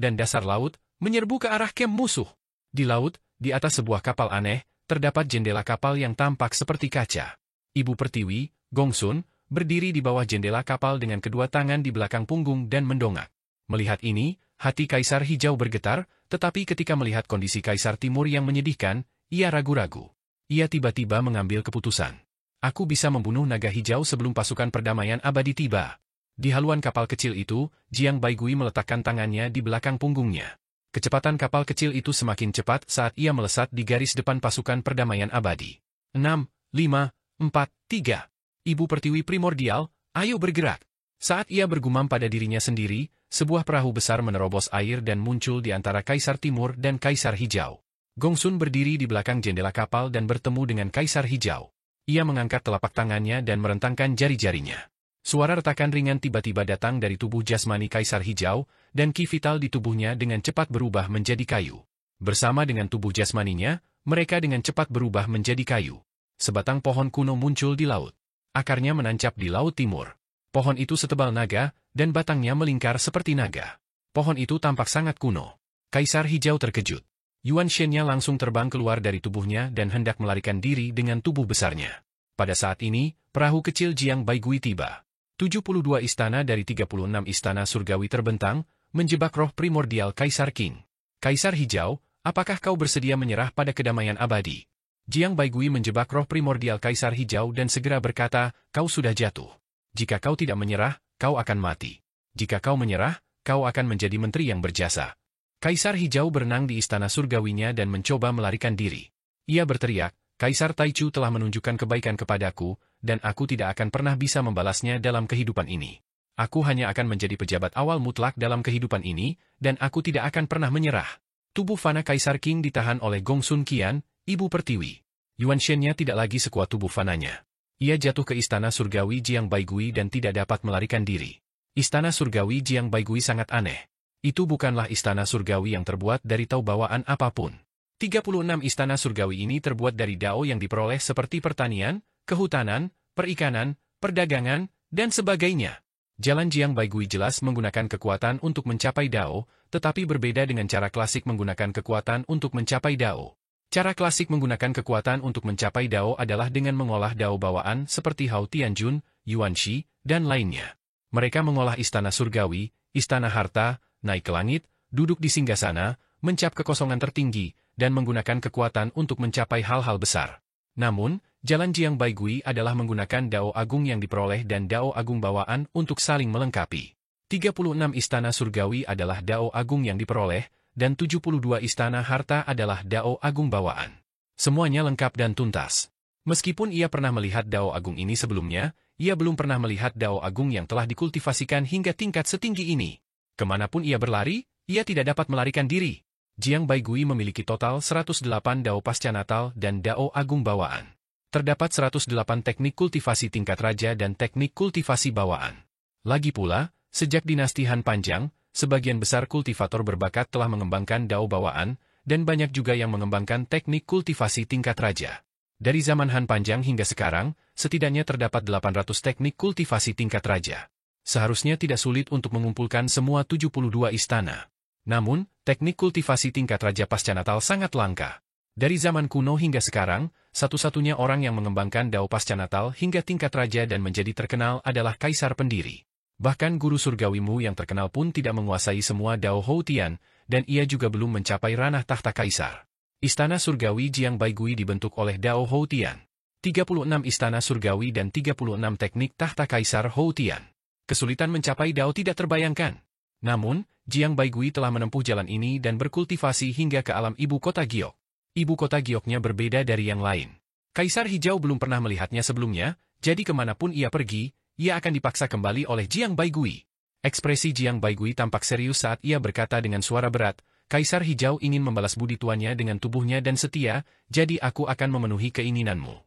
dan dasar laut, menyerbu ke arah kamp musuh. Di laut, di atas sebuah kapal aneh, terdapat jendela kapal yang tampak seperti kaca. Ibu Pertiwi, Gongsun, berdiri di bawah jendela kapal dengan kedua tangan di belakang punggung dan mendongak. Melihat ini, hati Kaisar Hijau bergetar, tetapi ketika melihat kondisi Kaisar Timur yang menyedihkan, ia ragu-ragu. Ia tiba-tiba mengambil keputusan. Aku bisa membunuh naga hijau sebelum pasukan perdamaian abadi tiba. Di haluan kapal kecil itu, Jiang Baigui meletakkan tangannya di belakang punggungnya. Kecepatan kapal kecil itu semakin cepat saat ia melesat di garis depan pasukan perdamaian abadi. 6, 5, 4, 3. Ibu Pertiwi primordial, ayo bergerak. Saat ia bergumam pada dirinya sendiri, sebuah perahu besar menerobos air dan muncul di antara Kaisar Timur dan Kaisar Hijau. Gongsun berdiri di belakang jendela kapal dan bertemu dengan Kaisar Hijau. Ia mengangkat telapak tangannya dan merentangkan jari-jarinya. Suara retakan ringan tiba-tiba datang dari tubuh jasmani Kaisar Hijau, dan ki vital di tubuhnya dengan cepat berubah menjadi kayu. Bersama dengan tubuh jasmaninya, mereka dengan cepat berubah menjadi kayu. Sebatang pohon kuno muncul di laut. Akarnya menancap di laut timur. Pohon itu setebal naga, dan batangnya melingkar seperti naga. Pohon itu tampak sangat kuno. Kaisar Hijau terkejut. Yuan Shennya langsung terbang keluar dari tubuhnya dan hendak melarikan diri dengan tubuh besarnya. Pada saat ini, perahu kecil Jiang Baigui tiba. 72 istana dari 36 istana surgawi terbentang, menjebak roh primordial Kaisar Qing. Kaisar Hijau, apakah kau bersedia menyerah pada kedamaian abadi? Jiang Baigui menjebak roh primordial Kaisar Hijau dan segera berkata, kau sudah jatuh. Jika kau tidak menyerah, kau akan mati. Jika kau menyerah, kau akan menjadi menteri yang berjasa. Kaisar Hijau berenang di istana surgawinya dan mencoba melarikan diri. Ia berteriak, Kaisar Taichu telah menunjukkan kebaikan kepadaku, dan aku tidak akan pernah bisa membalasnya dalam kehidupan ini. Aku hanya akan menjadi pejabat awal mutlak dalam kehidupan ini, dan aku tidak akan pernah menyerah. Tubuh fana Kaisar Qing ditahan oleh Gong Sun Qian, ibu pertiwi. Yuan Shennya tidak lagi sekuat tubuh fananya. Ia jatuh ke istana surgawi Jiang Baigui dan tidak dapat melarikan diri. Istana surgawi Jiang Baigui sangat aneh. Itu bukanlah istana surgawi yang terbuat dari tahu bawaan apapun. 36 istana surgawi ini terbuat dari dao yang diperoleh seperti pertanian, kehutanan, perikanan, perdagangan, dan sebagainya. Jalan Jiang Baigui jelas menggunakan kekuatan untuk mencapai dao, tetapi berbeda dengan cara klasik menggunakan kekuatan untuk mencapai dao. Cara klasik menggunakan kekuatan untuk mencapai dao adalah dengan mengolah dao bawaan seperti Hao Tianjun, Yuan Shi, dan lainnya. Mereka mengolah istana surgawi, istana harta, naik ke langit, duduk di singgasana, mencap kekosongan tertinggi, dan menggunakan kekuatan untuk mencapai hal-hal besar. Namun, jalan Jiang Baigui adalah menggunakan dao agung yang diperoleh dan dao agung bawaan untuk saling melengkapi. 36 istana surgawi adalah dao agung yang diperoleh, dan 72 istana harta adalah dao agung bawaan. Semuanya lengkap dan tuntas. Meskipun ia pernah melihat dao agung ini sebelumnya, ia belum pernah melihat dao agung yang telah dikultivasikan hingga tingkat setinggi ini. Kemanapun ia berlari, ia tidak dapat melarikan diri. Jiang Baigui memiliki total 108 dao pasca natal dan dao agung bawaan. Terdapat 108 teknik kultivasi tingkat raja dan teknik kultivasi bawaan. Lagi pula, sejak dinasti Han Panjang, sebagian besar kultivator berbakat telah mengembangkan dao bawaan, dan banyak juga yang mengembangkan teknik kultivasi tingkat raja. Dari zaman Han Panjang hingga sekarang, setidaknya terdapat 800 teknik kultivasi tingkat raja. Seharusnya tidak sulit untuk mengumpulkan semua 72 istana. Namun, teknik kultivasi tingkat raja pasca natal sangat langka. Dari zaman kuno hingga sekarang, satu-satunya orang yang mengembangkan dao pasca natal hingga tingkat raja dan menjadi terkenal adalah Kaisar Pendiri. Bahkan guru surgawimu yang terkenal pun tidak menguasai semua dao Hou Tian, dan ia juga belum mencapai ranah tahta kaisar. Istana surgawi Jiang Baigui dibentuk oleh dao Hou Tian. 36 istana surgawi dan 36 teknik tahta kaisar Hou Tian. Kesulitan mencapai dao tidak terbayangkan. Namun, Jiang Baigui telah menempuh jalan ini dan berkultivasi hingga ke alam ibu kota Giok. Ibu kota Gioknya berbeda dari yang lain. Kaisar Hijau belum pernah melihatnya sebelumnya, jadi kemanapun ia pergi, ia akan dipaksa kembali oleh Jiang Baigui. Ekspresi Jiang Baigui tampak serius saat ia berkata dengan suara berat, Kaisar Hijau ingin membalas budi tuannya dengan tubuhnya dan setia, jadi aku akan memenuhi keinginanmu.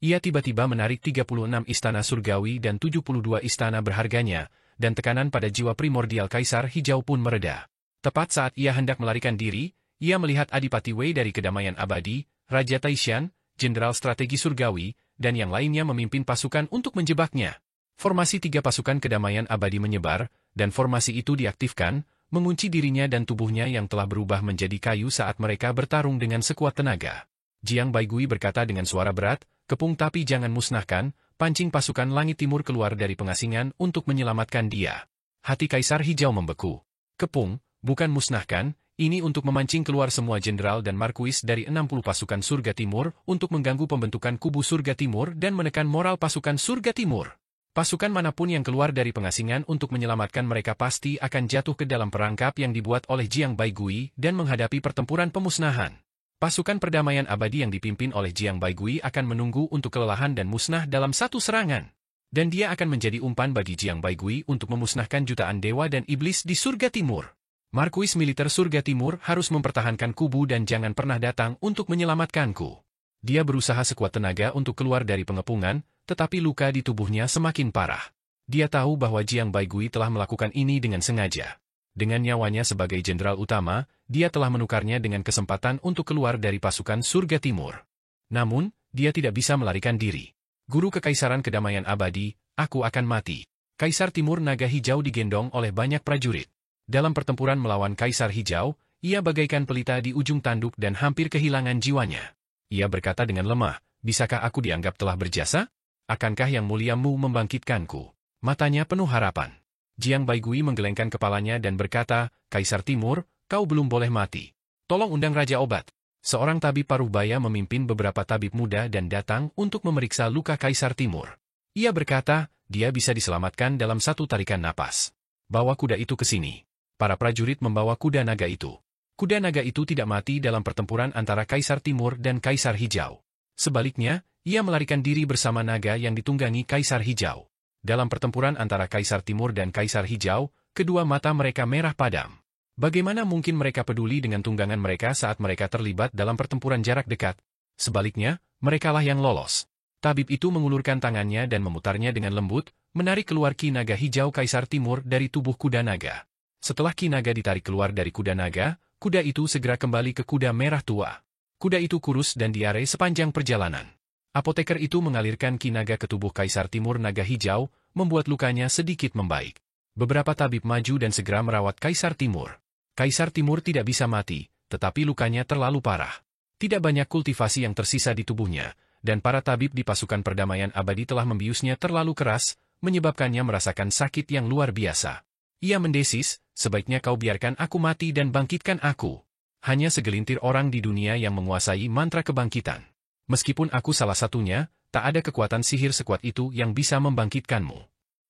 Ia tiba-tiba menarik 36 istana surgawi dan 72 istana berharganya, dan tekanan pada jiwa primordial Kaisar Hijau pun mereda. Tepat saat ia hendak melarikan diri, ia melihat Adipati Wei dari Kedamaian Abadi, Raja Taishan, Jenderal Strategi Surgawi, dan yang lainnya memimpin pasukan untuk menjebaknya. Formasi 3 pasukan Kedamaian Abadi menyebar, dan formasi itu diaktifkan, mengunci dirinya dan tubuhnya yang telah berubah menjadi kayu saat mereka bertarung dengan sekuat tenaga. Jiang Baigui berkata dengan suara berat, kepung tapi jangan musnahkan, pancing pasukan langit timur keluar dari pengasingan untuk menyelamatkan dia. Hati Kaisar Hijau membeku. Kepung, bukan musnahkan, ini untuk memancing keluar semua jenderal dan markuis dari 60 pasukan surga timur untuk mengganggu pembentukan kubu surga timur dan menekan moral pasukan surga timur. Pasukan manapun yang keluar dari pengasingan untuk menyelamatkan mereka pasti akan jatuh ke dalam perangkap yang dibuat oleh Jiang Baigui dan menghadapi pertempuran pemusnahan. Pasukan perdamaian abadi yang dipimpin oleh Jiang Baigui akan menunggu untuk kelelahan dan musnah dalam satu serangan. Dan dia akan menjadi umpan bagi Jiang Baigui untuk memusnahkan jutaan dewa dan iblis di surga timur. Markuis militer surga timur harus mempertahankan kubu dan jangan pernah datang untuk menyelamatkanku. Dia berusaha sekuat tenaga untuk keluar dari pengepungan, tetapi luka di tubuhnya semakin parah. Dia tahu bahwa Jiang Baigui telah melakukan ini dengan sengaja. Dengan nyawanya sebagai jenderal utama, dia telah menukarnya dengan kesempatan untuk keluar dari pasukan surga timur. Namun, dia tidak bisa melarikan diri. Guru Kekaisaran Kedamaian Abadi, aku akan mati. Kaisar Timur Naga Hijau digendong oleh banyak prajurit. Dalam pertempuran melawan Kaisar Hijau, ia bagaikan pelita di ujung tanduk dan hampir kehilangan jiwanya. Ia berkata dengan lemah, "Bisakah aku dianggap telah berjasa? Akankah Yang Muliamu membangkitkanku?" Matanya penuh harapan. Jiang Baigui menggelengkan kepalanya dan berkata, "Kaisar Timur, kau belum boleh mati. Tolong undang Raja Obat." Seorang tabib paruh baya memimpin beberapa tabib muda dan datang untuk memeriksa luka Kaisar Timur. Ia berkata, dia bisa diselamatkan dalam satu tarikan napas. "Bawa kuda itu ke sini." Para prajurit membawa kuda naga itu. Kuda naga itu tidak mati dalam pertempuran antara Kaisar Timur dan Kaisar Hijau. Sebaliknya, ia melarikan diri bersama naga yang ditunggangi Kaisar Hijau. Dalam pertempuran antara Kaisar Timur dan Kaisar Hijau, kedua mata mereka merah padam. Bagaimana mungkin mereka peduli dengan tunggangan mereka saat mereka terlibat dalam pertempuran jarak dekat? Sebaliknya, merekalah yang lolos. Tabib itu mengulurkan tangannya dan memutarnya dengan lembut, menarik keluar ki naga hijau Kaisar Timur dari tubuh kuda naga. Setelah ki naga ditarik keluar dari kuda naga, kuda itu segera kembali ke kuda merah tua. Kuda itu kurus dan diare sepanjang perjalanan. Apoteker itu mengalirkan ki naga ke tubuh Kaisar Timur naga hijau, membuat lukanya sedikit membaik. Beberapa tabib maju dan segera merawat Kaisar Timur. Kaisar Timur tidak bisa mati, tetapi lukanya terlalu parah. Tidak banyak kultivasi yang tersisa di tubuhnya, dan para tabib di pasukan perdamaian abadi telah membiusnya terlalu keras, menyebabkannya merasakan sakit yang luar biasa. Ia mendesis, "Sebaiknya kau biarkan aku mati dan bangkitkan aku. Hanya segelintir orang di dunia yang menguasai mantra kebangkitan. Meskipun aku salah satunya, tak ada kekuatan sihir sekuat itu yang bisa membangkitkanmu."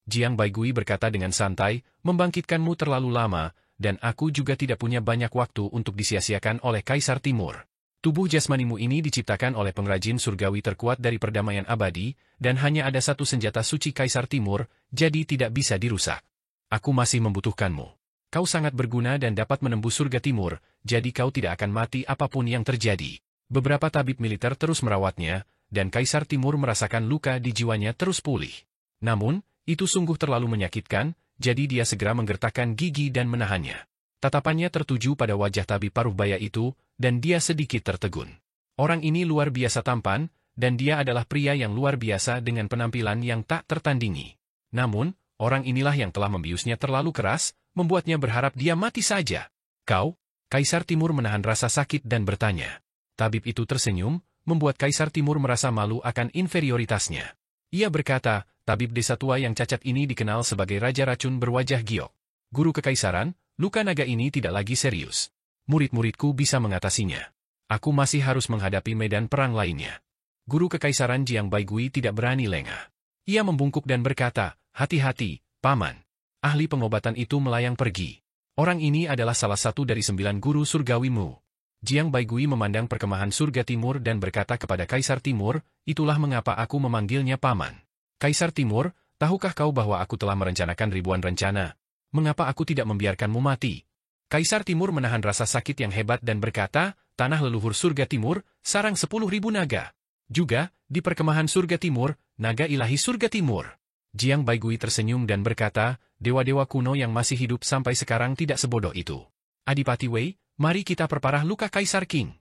Jiang Baigui berkata dengan santai, "Membangkitkanmu terlalu lama, dan aku juga tidak punya banyak waktu untuk disia-siakan oleh Kaisar Timur. Tubuh jasmanimu ini diciptakan oleh pengrajin surgawi terkuat dari perdamaian abadi, dan hanya ada satu senjata suci Kaisar Timur, jadi tidak bisa dirusak. Aku masih membutuhkanmu. Kau sangat berguna dan dapat menembus surga Timur, jadi kau tidak akan mati apapun yang terjadi." Beberapa tabib militer terus merawatnya, dan Kaisar Timur merasakan luka di jiwanya terus pulih. Namun, itu sungguh terlalu menyakitkan, jadi dia segera menggertakkan gigi dan menahannya. Tatapannya tertuju pada wajah tabib paruh baya itu, dan dia sedikit tertegun. Orang ini luar biasa tampan, dan dia adalah pria yang luar biasa dengan penampilan yang tak tertandingi. Namun, orang inilah yang telah membiusnya terlalu keras, membuatnya berharap dia mati saja. "Kau?" Kaisar Timur menahan rasa sakit dan bertanya. Tabib itu tersenyum, membuat Kaisar Timur merasa malu akan inferioritasnya. Ia berkata, "Tabib desa tua yang cacat ini dikenal sebagai Raja Racun berwajah giok. Guru Kekaisaran, luka naga ini tidak lagi serius. Murid-muridku bisa mengatasinya. Aku masih harus menghadapi medan perang lainnya." Guru Kekaisaran Jiang Baigui tidak berani lengah. Ia membungkuk dan berkata, "Hati-hati, Paman. Ahli pengobatan itu melayang pergi. Orang ini adalah salah satu dari 9 guru surgawimu." Jiang Baigui memandang perkemahan surga Timur dan berkata kepada Kaisar Timur, "Itulah mengapa aku memanggilnya Paman." "Kaisar Timur, tahukah kau bahwa aku telah merencanakan ribuan rencana? Mengapa aku tidak membiarkanmu mati?" Kaisar Timur menahan rasa sakit yang hebat dan berkata, "Tanah leluhur surga Timur, sarang 10.000 naga. Juga, di perkemahan surga Timur, naga ilahi surga Timur." Jiang Baigui tersenyum dan berkata, "Dewa-dewa kuno yang masih hidup sampai sekarang tidak sebodoh itu. Adipati Wei, mari kita perparah luka Kaisar Qing."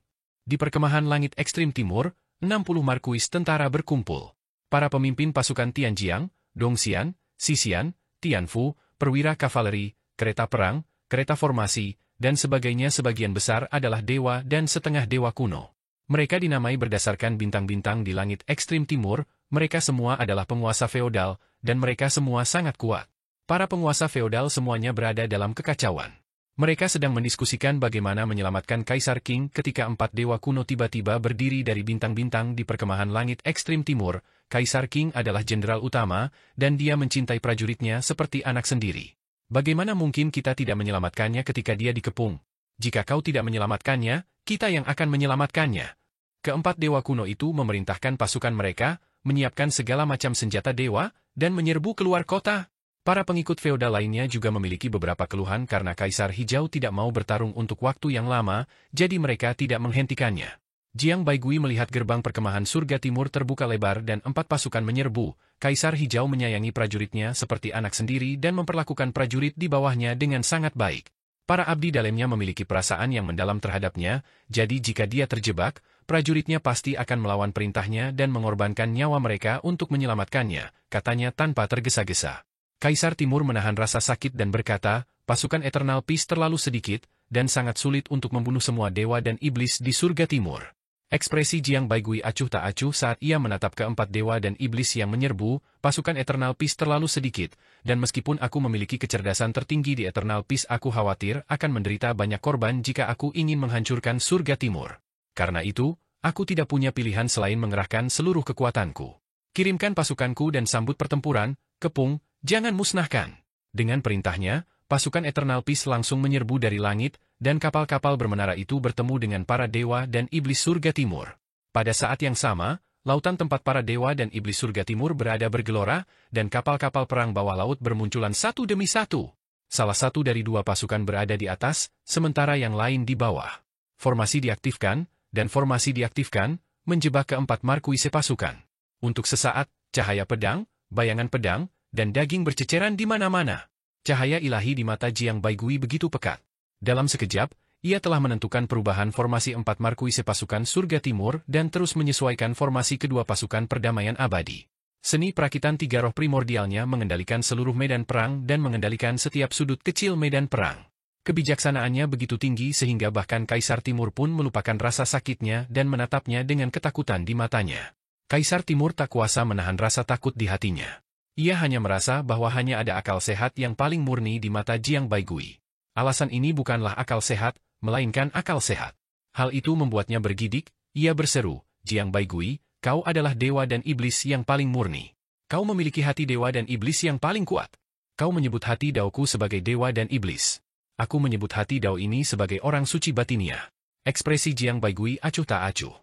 Di perkemahan langit ekstrim timur, 60 markuis tentara berkumpul. Para pemimpin pasukan Tianjiang, Dongxian, Xisian, Tianfu, perwira kavaleri, kereta perang, kereta formasi, dan sebagainya sebagian besar adalah dewa dan setengah dewa kuno. Mereka dinamai berdasarkan bintang-bintang di langit ekstrim timur, mereka semua adalah penguasa feodal, dan mereka semua sangat kuat. Para penguasa feodal semuanya berada dalam kekacauan. Mereka sedang mendiskusikan bagaimana menyelamatkan Kaisar Qing ketika 4 dewa kuno tiba-tiba berdiri dari bintang-bintang di perkemahan langit ekstrim timur. Kaisar Qing adalah jenderal utama, dan dia mencintai prajuritnya seperti anak sendiri. Bagaimana mungkin kita tidak menyelamatkannya ketika dia dikepung? Jika kau tidak menyelamatkannya, kita yang akan menyelamatkannya. Keempat dewa kuno itu memerintahkan pasukan mereka, menyiapkan segala macam senjata dewa, dan menyerbu keluar kota. Para pengikut feodal lainnya juga memiliki beberapa keluhan karena Kaisar Hijau tidak mau bertarung untuk waktu yang lama, jadi mereka tidak menghentikannya. Jiang Baigui melihat gerbang perkemahan surga timur terbuka lebar dan 4 pasukan menyerbu. Kaisar Hijau menyayangi prajuritnya seperti anak sendiri dan memperlakukan prajurit di bawahnya dengan sangat baik. Para abdi dalamnya memiliki perasaan yang mendalam terhadapnya, jadi jika dia terjebak, prajuritnya pasti akan melawan perintahnya dan mengorbankan nyawa mereka untuk menyelamatkannya, katanya tanpa tergesa-gesa. Kaisar Timur menahan rasa sakit dan berkata, "Pasukan Eternal Peace terlalu sedikit, dan sangat sulit untuk membunuh semua dewa dan iblis di surga timur. Ekspresi Jiang Baigui acuh tak acuh saat ia menatap keempat dewa dan iblis yang menyerbu pasukan Eternal Peace terlalu sedikit, dan meskipun aku memiliki kecerdasan tertinggi di Eternal Peace, aku khawatir akan menderita banyak korban jika aku ingin menghancurkan surga timur. Karena itu, aku tidak punya pilihan selain mengerahkan seluruh kekuatanku. Kirimkan pasukanku dan sambut pertempuran, Kepung, jangan musnahkan. Dengan perintahnya, pasukan Eternal Peace langsung menyerbu dari langit, dan kapal-kapal bermenara itu bertemu dengan para dewa dan iblis surga timur. Pada saat yang sama, lautan tempat para dewa dan iblis surga timur berada bergelora, dan kapal-kapal perang bawah laut bermunculan satu demi satu. Salah satu dari dua pasukan berada di atas, sementara yang lain di bawah. Formasi diaktifkan, dan formasi diaktifkan, menjebak keempat markuise pasukan. Untuk sesaat, cahaya pedang, bayangan pedang, dan daging berceceran di mana-mana. Cahaya ilahi di mata Jiang Baigui begitu pekat. Dalam sekejap, ia telah menentukan perubahan formasi empat markuise pasukan surga timur dan terus menyesuaikan formasi kedua pasukan perdamaian abadi. Seni perakitan tiga roh primordialnya mengendalikan seluruh medan perang dan mengendalikan setiap sudut kecil medan perang. Kebijaksanaannya begitu tinggi sehingga bahkan Kaisar Timur pun melupakan rasa sakitnya dan menatapnya dengan ketakutan di matanya. Kaisar Timur tak kuasa menahan rasa takut di hatinya. Ia hanya merasa bahwa hanya ada akal sehat yang paling murni di mata Jiang Baigui. Alasan ini bukanlah akal sehat, melainkan akal sehat. Hal itu membuatnya bergidik, ia berseru, Jiang Baigui, kau adalah dewa dan iblis yang paling murni. Kau memiliki hati dewa dan iblis yang paling kuat. Kau menyebut hati Daoku sebagai dewa dan iblis. Aku menyebut hati Dao ini sebagai orang suci batinia. Ekspresi Jiang Baigui acuh tak acuh.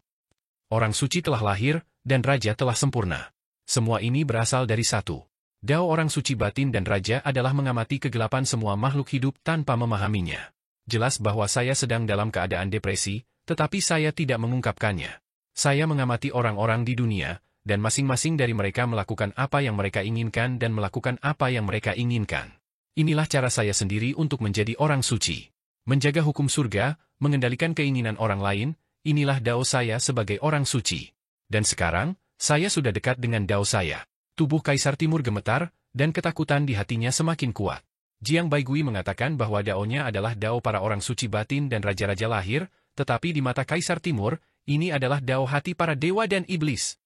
Orang suci telah lahir, dan raja telah sempurna. Semua ini berasal dari satu. Dao orang suci batin dan raja adalah mengamati kegelapan semua makhluk hidup tanpa memahaminya. Jelas bahwa saya sedang dalam keadaan depresi, tetapi saya tidak mengungkapkannya. Saya mengamati orang-orang di dunia, dan masing-masing dari mereka melakukan apa yang mereka inginkan dan melakukan apa yang mereka inginkan. Inilah cara saya sendiri untuk menjadi orang suci. Menjaga hukum surga, mengendalikan keinginan orang lain, inilah Dao saya sebagai orang suci. Dan sekarang, saya sudah dekat dengan Dao saya. Tubuh Kaisar Timur gemetar, dan ketakutan di hatinya semakin kuat. Jiang Baigui mengatakan bahwa Dao-nya adalah Dao para orang suci batin dan raja-raja lahir, tetapi di mata Kaisar Timur, ini adalah Dao hati para dewa dan iblis.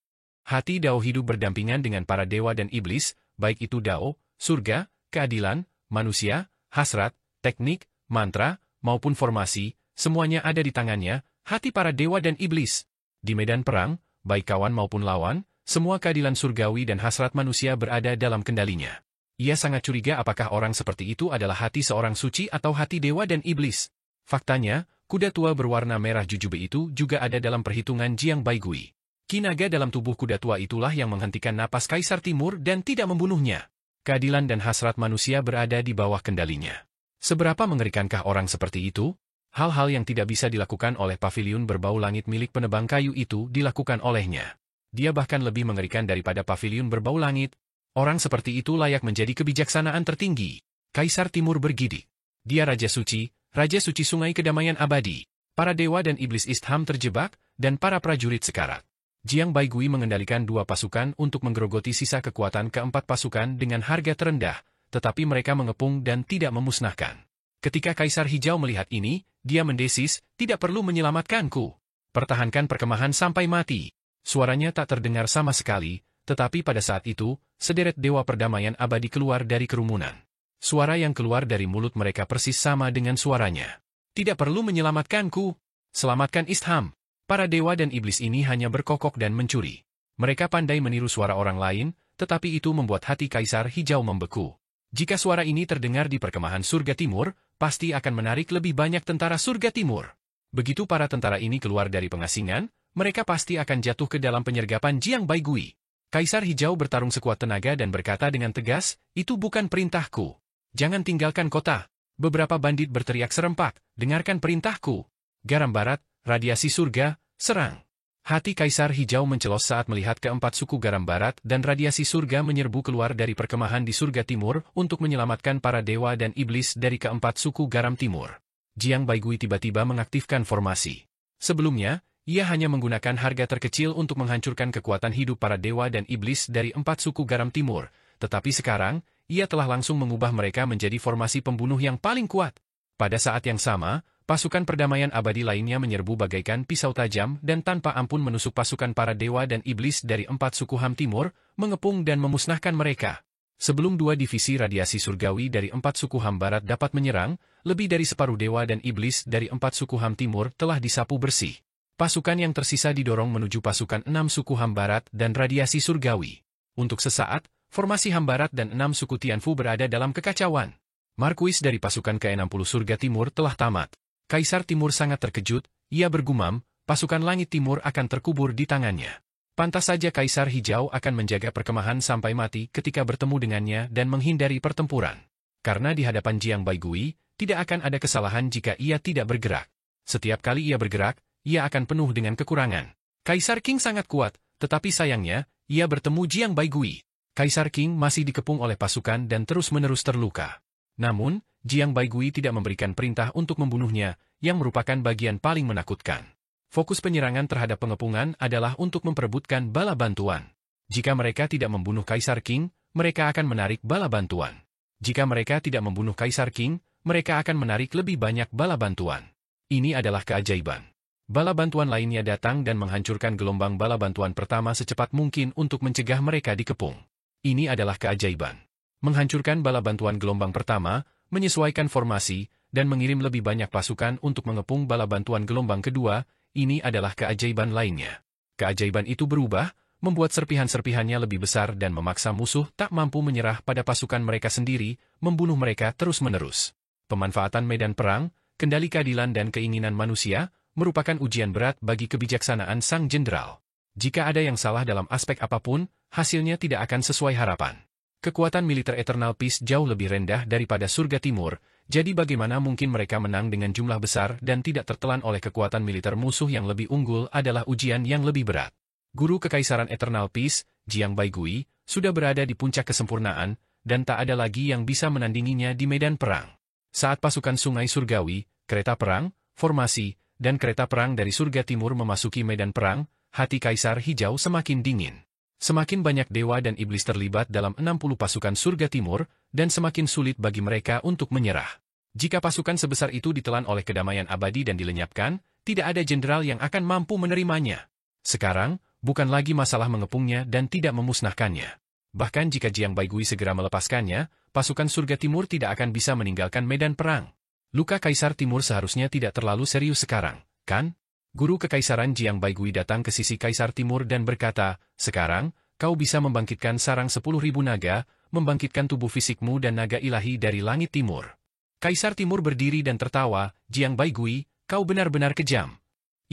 Hati Dao hidup berdampingan dengan para dewa dan iblis, baik itu Dao, surga, keadilan, manusia, hasrat, teknik, mantra, maupun formasi, semuanya ada di tangannya, hati para dewa dan iblis. Di medan perang, baik kawan maupun lawan, semua keadilan surgawi dan hasrat manusia berada dalam kendalinya. Ia sangat curiga apakah orang seperti itu adalah hati seorang suci atau hati dewa dan iblis. Faktanya, kuda tua berwarna merah jujube itu juga ada dalam perhitungan Jiang Baigui. Kinaga dalam tubuh kuda tua itulah yang menghentikan napas Kaisar Timur dan tidak membunuhnya. Keadilan dan hasrat manusia berada di bawah kendalinya. Seberapa mengerikankah orang seperti itu? Hal-hal yang tidak bisa dilakukan oleh paviliun berbau langit milik penebang kayu itu dilakukan olehnya. Dia bahkan lebih mengerikan daripada paviliun berbau langit. Orang seperti itu layak menjadi kebijaksanaan tertinggi. Kaisar Timur bergidik. Dia Raja Suci Sungai Kedamaian Abadi. Para dewa dan iblis Istham terjebak, dan para prajurit sekarat. Jiang Baigui mengendalikan dua pasukan untuk menggerogoti sisa kekuatan keempat pasukan dengan harga terendah, tetapi mereka mengepung dan tidak memusnahkan. Ketika Kaisar Hijau melihat ini, dia mendesis, tidak perlu menyelamatkanku. Pertahankan perkemahan sampai mati. Suaranya tak terdengar sama sekali, tetapi pada saat itu, sederet dewa perdamaian abadi keluar dari kerumunan. Suara yang keluar dari mulut mereka persis sama dengan suaranya. Tidak perlu menyelamatkanku. Selamatkan Istham. Para dewa dan iblis ini hanya berkokok dan mencuri. Mereka pandai meniru suara orang lain, tetapi itu membuat hati Kaisar Hijau membeku. Jika suara ini terdengar di perkemahan surga timur, pasti akan menarik lebih banyak tentara surga timur. Begitu para tentara ini keluar dari pengasingan, mereka pasti akan jatuh ke dalam penyergapan Jiang Baigui. Kaisar Hijau bertarung sekuat tenaga dan berkata dengan tegas, itu bukan perintahku. Jangan tinggalkan kota. Beberapa bandit berteriak serempak, dengarkan perintahku. Garam Barat, radiasi surga, serang. Hati Kaisar Hijau mencelos saat melihat keempat suku Garam Barat dan radiasi surga menyerbu keluar dari perkemahan di surga timur untuk menyelamatkan para dewa dan iblis dari keempat suku Garam Timur. Jiang Baigui tiba-tiba mengaktifkan formasi. Sebelumnya, ia hanya menggunakan harga terkecil untuk menghancurkan kekuatan hidup para dewa dan iblis dari empat suku Garam Timur, tetapi sekarang, ia telah langsung mengubah mereka menjadi formasi pembunuh yang paling kuat. Pada saat yang sama, Pasukan perdamaian abadi lainnya menyerbu bagaikan pisau tajam dan tanpa ampun menusuk pasukan para dewa dan iblis dari 4 suku Ham Timur, mengepung dan memusnahkan mereka. Sebelum 2 divisi radiasi surgawi dari 4 suku Ham Barat dapat menyerang, lebih dari separuh dewa dan iblis dari 4 suku Ham Timur telah disapu bersih. Pasukan yang tersisa didorong menuju pasukan 6 suku Ham Barat dan radiasi surgawi. Untuk sesaat, formasi Ham Barat dan 6 suku Tianfu berada dalam kekacauan. Markuis dari pasukan ke-60 surga timur telah tamat. Kaisar Timur sangat terkejut, ia bergumam, pasukan langit timur akan terkubur di tangannya. Pantas saja Kaisar Hijau akan menjaga perkemahan sampai mati ketika bertemu dengannya dan menghindari pertempuran. Karena di hadapan Jiang Baigui, tidak akan ada kesalahan jika ia tidak bergerak. Setiap kali ia bergerak, ia akan penuh dengan kekurangan. Kaisar Qing sangat kuat, tetapi sayangnya, ia bertemu Jiang Baigui. Kaisar Qing masih dikepung oleh pasukan dan terus-menerus terluka. Namun, Jiang Baigui tidak memberikan perintah untuk membunuhnya, yang merupakan bagian paling menakutkan. Fokus penyerangan terhadap pengepungan adalah untuk memperebutkan bala bantuan. Jika mereka tidak membunuh Kaisar Qing, mereka akan menarik bala bantuan. Jika mereka tidak membunuh Kaisar Qing, mereka akan menarik lebih banyak bala bantuan. Ini adalah keajaiban. Bala bantuan lainnya datang dan menghancurkan gelombang bala bantuan pertama secepat mungkin untuk mencegah mereka dikepung. Ini adalah keajaiban. Menghancurkan bala bantuan gelombang pertama, menyesuaikan formasi, dan mengirim lebih banyak pasukan untuk mengepung bala bantuan gelombang kedua, ini adalah keajaiban lainnya. Keajaiban itu berubah, membuat serpihan-serpihannya lebih besar dan memaksa musuh tak mampu menyerah pada pasukan mereka sendiri, membunuh mereka terus-menerus. Pemanfaatan medan perang, kendali keadilan dan keinginan manusia, merupakan ujian berat bagi kebijaksanaan sang jenderal. Jika ada yang salah dalam aspek apapun, hasilnya tidak akan sesuai harapan. Kekuatan militer Eternal Peace jauh lebih rendah daripada Surga Timur, jadi bagaimana mungkin mereka menang dengan jumlah besar dan tidak tertelan oleh kekuatan militer musuh yang lebih unggul adalah ujian yang lebih berat. Guru Kekaisaran Eternal Peace, Jiang Baigui, sudah berada di puncak kesempurnaan, dan tak ada lagi yang bisa menandinginya di medan perang. Saat pasukan Sungai Surgawi, kereta perang, formasi, dan kereta perang dari Surga Timur memasuki medan perang, hati Kaisar Hijau semakin dingin. Semakin banyak dewa dan iblis terlibat dalam 60 pasukan Surga Timur, dan semakin sulit bagi mereka untuk menyerah. Jika pasukan sebesar itu ditelan oleh kedamaian abadi dan dilenyapkan, tidak ada jenderal yang akan mampu menerimanya. Sekarang, bukan lagi masalah mengepungnya dan tidak memusnahkannya. Bahkan jika Jiang Baigui segera melepaskannya, pasukan Surga Timur tidak akan bisa meninggalkan medan perang. Luka Kaisar Timur seharusnya tidak terlalu serius sekarang, kan? Guru Kekaisaran Jiang Baigui datang ke sisi Kaisar Timur dan berkata, "Sekarang, kau bisa membangkitkan sarang 10.000 naga, membangkitkan tubuh fisikmu dan naga ilahi dari langit timur." Kaisar Timur berdiri dan tertawa, "Jiang Baigui, kau benar-benar kejam."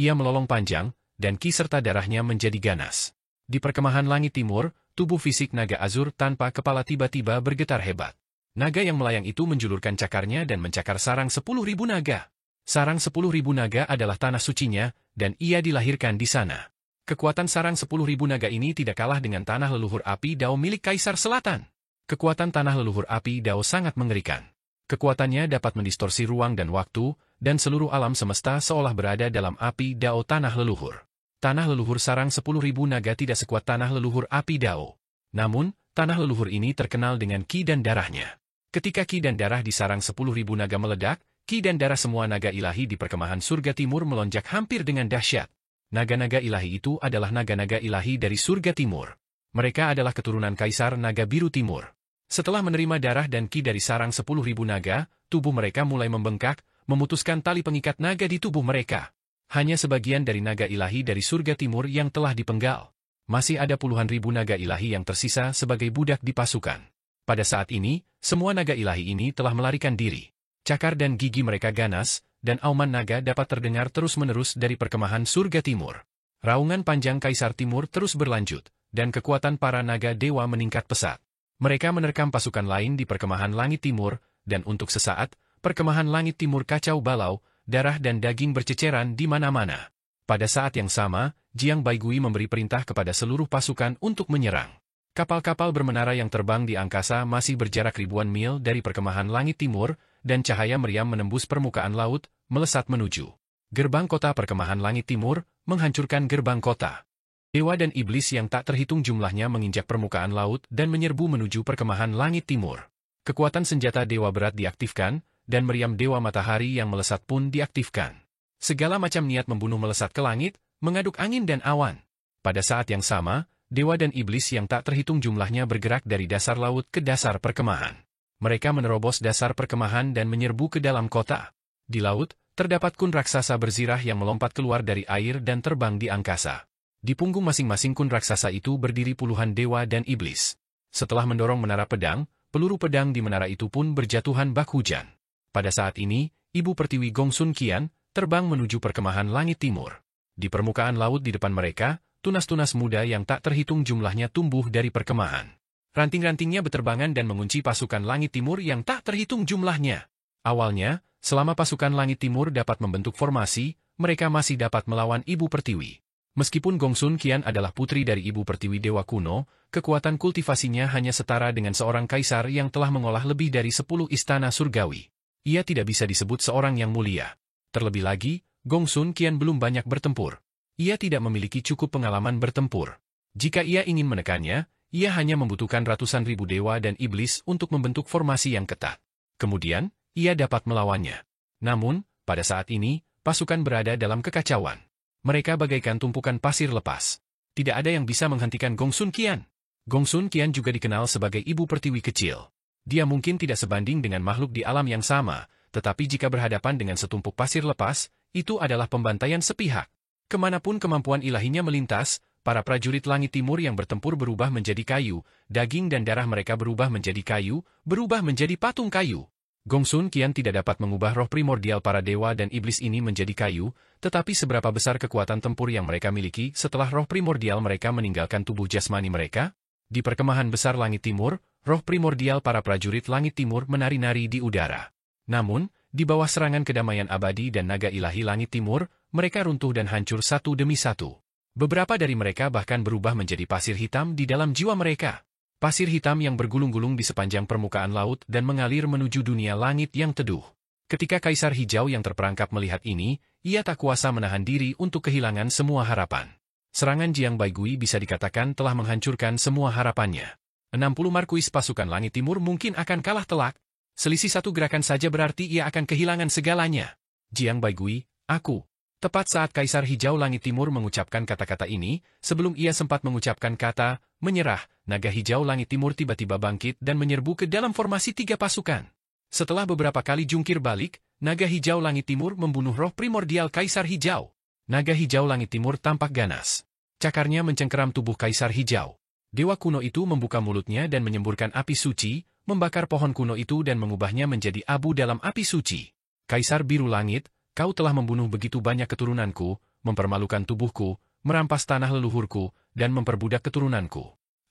Ia melolong panjang, dan ki serta darahnya menjadi ganas. Di perkemahan langit timur, tubuh fisik naga azur tanpa kepala tiba-tiba bergetar hebat. Naga yang melayang itu menjulurkan cakarnya dan mencakar sarang 10.000 naga. Sarang 10.000 naga adalah tanah sucinya, dan ia dilahirkan di sana. Kekuatan sarang 10.000 naga ini tidak kalah dengan tanah leluhur api Dao milik Kaisar Selatan. Kekuatan tanah leluhur api Dao sangat mengerikan. Kekuatannya dapat mendistorsi ruang dan waktu, dan seluruh alam semesta seolah berada dalam api Dao tanah leluhur. Tanah leluhur sarang 10.000 naga tidak sekuat tanah leluhur api Dao. Namun, tanah leluhur ini terkenal dengan ki dan darahnya. Ketika ki dan darah di sarang 10.000 naga meledak, ki dan darah semua naga ilahi di perkemahan Surga Timur melonjak hampir dengan dahsyat. Naga-naga ilahi itu adalah naga-naga ilahi dari Surga Timur. Mereka adalah keturunan Kaisar Naga Biru Timur. Setelah menerima darah dan ki dari sarang 10.000 naga, tubuh mereka mulai membengkak, memutuskan tali pengikat naga di tubuh mereka. Hanya sebagian dari naga ilahi dari Surga Timur yang telah dipenggal. Masih ada puluhan ribu naga ilahi yang tersisa sebagai budak di pasukan. Pada saat ini, semua naga ilahi ini telah melarikan diri. Cakar dan gigi mereka ganas, dan auman naga dapat terdengar terus-menerus dari perkemahan Surga Timur. Raungan panjang Kaisar Timur terus berlanjut, dan kekuatan para naga dewa meningkat pesat. Mereka menerkam pasukan lain di perkemahan Langit Timur, dan untuk sesaat, perkemahan Langit Timur kacau balau, darah dan daging berceceran di mana-mana. Pada saat yang sama, Jiang Baigui memberi perintah kepada seluruh pasukan untuk menyerang. Kapal-kapal bermenara yang terbang di angkasa masih berjarak ribuan mil dari perkemahan Langit Timur, dan cahaya meriam menembus permukaan laut, melesat menuju gerbang kota perkemahan Langit Timur, menghancurkan gerbang kota. Dewa dan iblis yang tak terhitung jumlahnya menginjak permukaan laut dan menyerbu menuju perkemahan Langit Timur. Kekuatan senjata dewa berat diaktifkan, dan meriam Dewa Matahari yang melesat pun diaktifkan. Segala macam niat membunuh melesat ke langit, mengaduk angin dan awan. Pada saat yang sama, dewa dan iblis yang tak terhitung jumlahnya bergerak dari dasar laut ke dasar perkemahan. Mereka menerobos dasar perkemahan dan menyerbu ke dalam kota. Di laut, terdapat kun raksasa berzirah yang melompat keluar dari air dan terbang di angkasa. Di punggung masing-masing kun raksasa itu berdiri puluhan dewa dan iblis. Setelah mendorong menara pedang, peluru pedang di menara itu pun berjatuhan bak hujan. Pada saat ini, Ibu Pertiwi Gongsun Qian terbang menuju perkemahan langit timur. Di permukaan laut di depan mereka, tunas-tunas muda yang tak terhitung jumlahnya tumbuh dari perkemahan. Ranting-rantingnya berterbangan dan mengunci pasukan langit timur yang tak terhitung jumlahnya. Awalnya, selama pasukan langit timur dapat membentuk formasi, mereka masih dapat melawan Ibu Pertiwi. Meskipun Gongsun Qian adalah putri dari Ibu Pertiwi Dewa Kuno, kekuatan kultivasinya hanya setara dengan seorang kaisar yang telah mengolah lebih dari 10 istana surgawi. Ia tidak bisa disebut seorang yang mulia. Terlebih lagi, Gongsun Qian belum banyak bertempur. Ia tidak memiliki cukup pengalaman bertempur. Jika ia ingin menekannya, ia hanya membutuhkan ratusan ribu dewa dan iblis untuk membentuk formasi yang ketat. Kemudian, ia dapat melawannya. Namun, pada saat ini, pasukan berada dalam kekacauan. Mereka bagaikan tumpukan pasir lepas. Tidak ada yang bisa menghentikan Gongsun Qian. Gongsun Qian juga dikenal sebagai Ibu Pertiwi kecil. Dia mungkin tidak sebanding dengan makhluk di alam yang sama, tetapi jika berhadapan dengan setumpuk pasir lepas, itu adalah pembantaian sepihak. Kemanapun kemampuan ilahinya melintas, para prajurit langit timur yang bertempur berubah menjadi kayu, daging dan darah mereka berubah menjadi kayu, berubah menjadi patung kayu. Gongsun Qian tidak dapat mengubah roh primordial para dewa dan iblis ini menjadi kayu, tetapi seberapa besar kekuatan tempur yang mereka miliki setelah roh primordial mereka meninggalkan tubuh jasmani mereka? Di perkemahan besar langit timur, roh primordial para prajurit langit timur menari-nari di udara. Namun, di bawah serangan kedamaian abadi dan naga ilahi langit timur, mereka runtuh dan hancur satu demi satu. Beberapa dari mereka bahkan berubah menjadi pasir hitam di dalam jiwa mereka. Pasir hitam yang bergulung-gulung di sepanjang permukaan laut dan mengalir menuju dunia langit yang teduh. Ketika Kaisar Hijau yang terperangkap melihat ini, ia tak kuasa menahan diri untuk kehilangan semua harapan. Serangan Jiang Baigui bisa dikatakan telah menghancurkan semua harapannya. 60 markuis pasukan langit timur mungkin akan kalah telak. Selisih satu gerakan saja berarti ia akan kehilangan segalanya. Jiang Baigui, aku. Tepat saat Kaisar Hijau Langit Timur mengucapkan kata-kata ini, sebelum ia sempat mengucapkan kata menyerah, naga hijau Langit Timur tiba-tiba bangkit dan menyerbu ke dalam formasi 3 pasukan. Setelah beberapa kali jungkir balik, naga hijau Langit Timur membunuh roh primordial Kaisar Hijau. Naga hijau Langit Timur tampak ganas. Cakarnya mencengkeram tubuh Kaisar Hijau. Dewa kuno itu membuka mulutnya dan menyemburkan api suci, membakar pohon kuno itu dan mengubahnya menjadi abu dalam api suci. Kaisar Biru Langit, kau telah membunuh begitu banyak keturunanku, mempermalukan tubuhku, merampas tanah leluhurku, dan memperbudak keturunanku.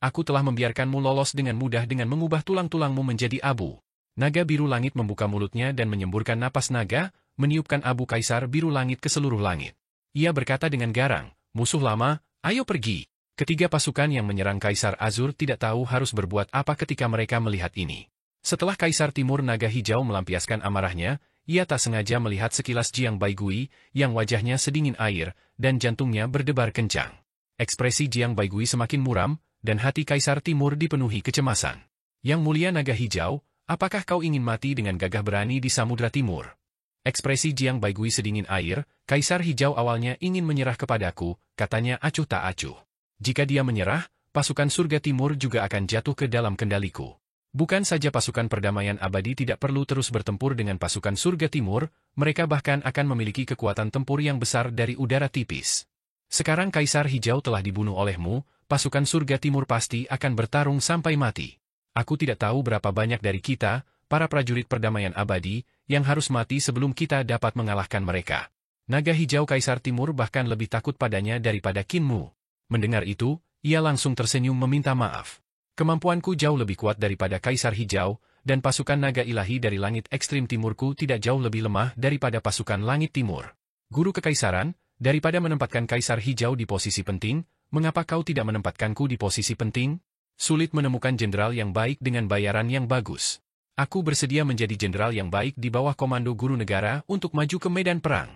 Aku telah membiarkanmu lolos dengan mudah dengan mengubah tulang-tulangmu menjadi abu. Naga Biru Langit membuka mulutnya dan menyemburkan napas naga, meniupkan abu Kaisar Biru Langit ke seluruh langit. Ia berkata dengan garang, musuh lama, ayo pergi. Ketiga pasukan yang menyerang Kaisar Azur tidak tahu harus berbuat apa ketika mereka melihat ini. Setelah Kaisar Timur Naga Hijau melampiaskan amarahnya, ia tak sengaja melihat sekilas Jiang Baigui, yang wajahnya sedingin air, dan jantungnya berdebar kencang. Ekspresi Jiang Baigui semakin muram, dan hati Kaisar Timur dipenuhi kecemasan. Yang mulia Naga Hijau, apakah kau ingin mati dengan gagah berani di Samudra Timur? Ekspresi Jiang Baigui sedingin air, Kaisar Hijau awalnya ingin menyerah kepadaku, katanya acuh tak acuh. Jika dia menyerah, pasukan surga timur juga akan jatuh ke dalam kendaliku. Bukan saja pasukan perdamaian abadi tidak perlu terus bertempur dengan pasukan surga timur, mereka bahkan akan memiliki kekuatan tempur yang besar dari udara tipis. Sekarang Kaisar Hijau telah dibunuh olehmu, pasukan surga timur pasti akan bertarung sampai mati. Aku tidak tahu berapa banyak dari kita, para prajurit perdamaian abadi, yang harus mati sebelum kita dapat mengalahkan mereka. Naga Hijau Kaisar Timur bahkan lebih takut padanya daripada Qinmu. Mendengar itu, ia langsung tersenyum meminta maaf. Kemampuanku jauh lebih kuat daripada Kaisar Hijau, dan pasukan naga ilahi dari langit ekstrim timurku tidak jauh lebih lemah daripada pasukan langit timur. Guru Kekaisaran, daripada menempatkan Kaisar Hijau di posisi penting, mengapa kau tidak menempatkanku di posisi penting? Sulit menemukan jenderal yang baik dengan bayaran yang bagus. Aku bersedia menjadi jenderal yang baik di bawah komando guru negara untuk maju ke medan perang.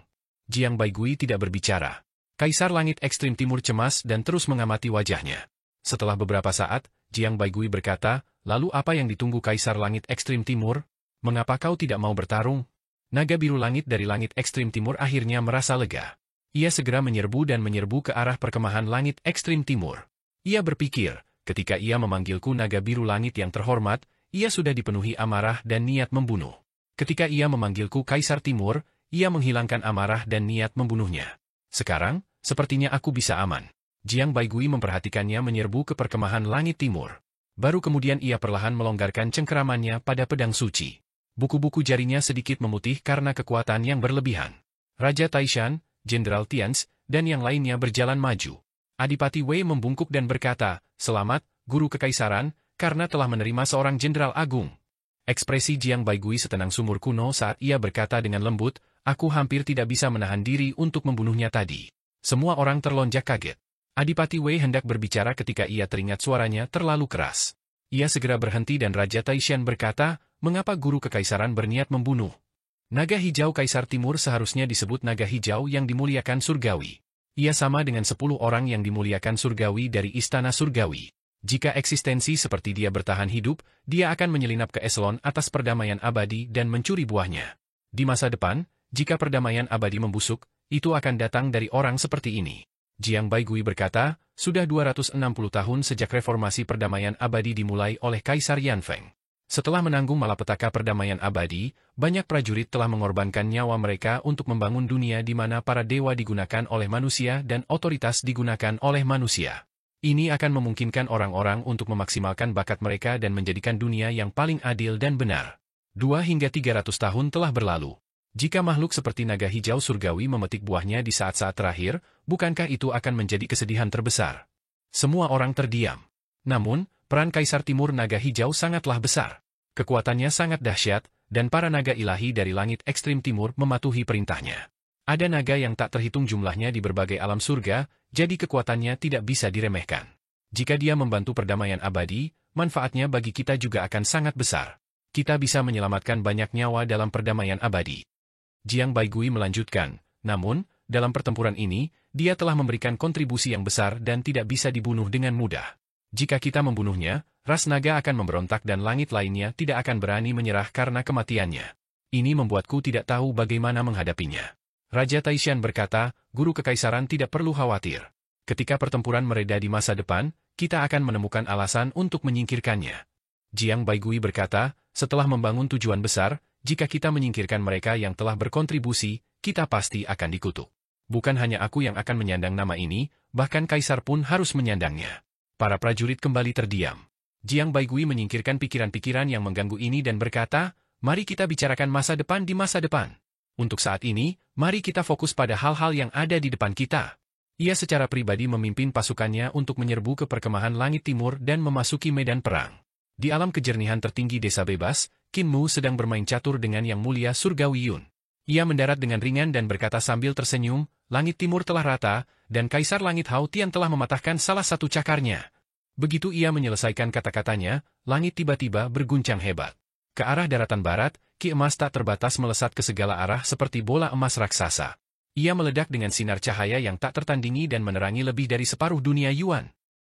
Jiang Baigui tidak berbicara. Kaisar Langit Ekstrim Timur cemas dan terus mengamati wajahnya. Setelah beberapa saat, Jiang Baigui berkata, lalu apa yang ditunggu Kaisar Langit Ekstrim Timur? Mengapa kau tidak mau bertarung? Naga biru langit dari langit ekstrim timur akhirnya merasa lega. Ia segera menyerbu dan menyerbu ke arah perkemahan langit ekstrim timur. Ia berpikir, ketika ia memanggilku naga biru langit yang terhormat, ia sudah dipenuhi amarah dan niat membunuh. Ketika ia memanggilku Kaisar Timur, ia menghilangkan amarah dan niat membunuhnya. Sekarang, sepertinya aku bisa aman. Jiang Baigui memperhatikannya menyerbu ke perkemahan langit timur. Baru kemudian ia perlahan melonggarkan cengkeramannya pada pedang suci. Buku-buku jarinya sedikit memutih karena kekuatan yang berlebihan. Raja Taishan, Jenderal Tianz, dan yang lainnya berjalan maju. Adipati Wei membungkuk dan berkata, "Selamat, Guru Kekaisaran, karena telah menerima seorang Jenderal Agung." Ekspresi Jiang Baigui setenang sumur kuno saat ia berkata dengan lembut, "Aku hampir tidak bisa menahan diri untuk membunuhnya tadi." Semua orang terlonjak kaget. Adipati Wei hendak berbicara ketika ia teringat suaranya terlalu keras. Ia segera berhenti dan Raja Taishan berkata, "Mengapa Guru Kekaisaran berniat membunuh?" Naga hijau Kaisar Timur seharusnya disebut naga hijau yang dimuliakan surgawi. Ia sama dengan 10 orang yang dimuliakan surgawi dari Istana Surgawi. Jika eksistensi seperti dia bertahan hidup, dia akan menyelinap ke eselon atas perdamaian abadi dan mencuri buahnya. Di masa depan, jika perdamaian abadi membusuk, itu akan datang dari orang seperti ini. Jiang Baigui berkata, sudah 260 tahun sejak reformasi perdamaian abadi dimulai oleh Kaisar Yanfeng. Setelah menanggung malapetaka perdamaian abadi, banyak prajurit telah mengorbankan nyawa mereka untuk membangun dunia di mana para dewa digunakan oleh manusia dan otoritas digunakan oleh manusia. Ini akan memungkinkan orang-orang untuk memaksimalkan bakat mereka dan menjadikan dunia yang paling adil dan benar. 2 hingga 300 tahun telah berlalu. Jika makhluk seperti naga hijau surgawi memetik buahnya di saat-saat terakhir, bukankah itu akan menjadi kesedihan terbesar? Semua orang terdiam. Namun, peran Kaisar Timur Naga Hijau sangatlah besar. Kekuatannya sangat dahsyat, dan para naga ilahi dari langit ekstrim timur mematuhi perintahnya. Ada naga yang tak terhitung jumlahnya di berbagai alam surga, jadi kekuatannya tidak bisa diremehkan. Jika dia membantu perdamaian abadi, manfaatnya bagi kita juga akan sangat besar. Kita bisa menyelamatkan banyak nyawa dalam perdamaian abadi. Jiang Baigui melanjutkan, namun, dalam pertempuran ini, dia telah memberikan kontribusi yang besar dan tidak bisa dibunuh dengan mudah. Jika kita membunuhnya, ras naga akan memberontak dan langit lainnya tidak akan berani menyerah karena kematiannya. Ini membuatku tidak tahu bagaimana menghadapinya. Raja Taishan berkata, Guru Kekaisaran tidak perlu khawatir. Ketika pertempuran mereda di masa depan, kita akan menemukan alasan untuk menyingkirkannya. Jiang Baigui berkata, setelah membangun tujuan besar, jika kita menyingkirkan mereka yang telah berkontribusi, kita pasti akan dikutuk. Bukan hanya aku yang akan menyandang nama ini, bahkan Kaisar pun harus menyandangnya. Para prajurit kembali terdiam. Jiang Baigui menyingkirkan pikiran-pikiran yang mengganggu ini dan berkata, mari kita bicarakan masa depan di masa depan. Untuk saat ini, mari kita fokus pada hal-hal yang ada di depan kita. Ia secara pribadi memimpin pasukannya untuk menyerbu ke perkemahan langit timur dan memasuki medan perang. Di alam kejernihan tertinggi desa bebas, Qin Mu sedang bermain catur dengan Yang Mulia Surgawi Yun. Ia mendarat dengan ringan dan berkata sambil tersenyum, langit timur telah rata, dan Kaisar Langit Hao Tian telah mematahkan salah satu cakarnya. Begitu ia menyelesaikan kata-katanya, langit tiba-tiba berguncang hebat. Ke arah daratan barat, ki emas tak terbatas melesat ke segala arah seperti bola emas raksasa. Ia meledak dengan sinar cahaya yang tak tertandingi dan menerangi lebih dari separuh dunia Yuan.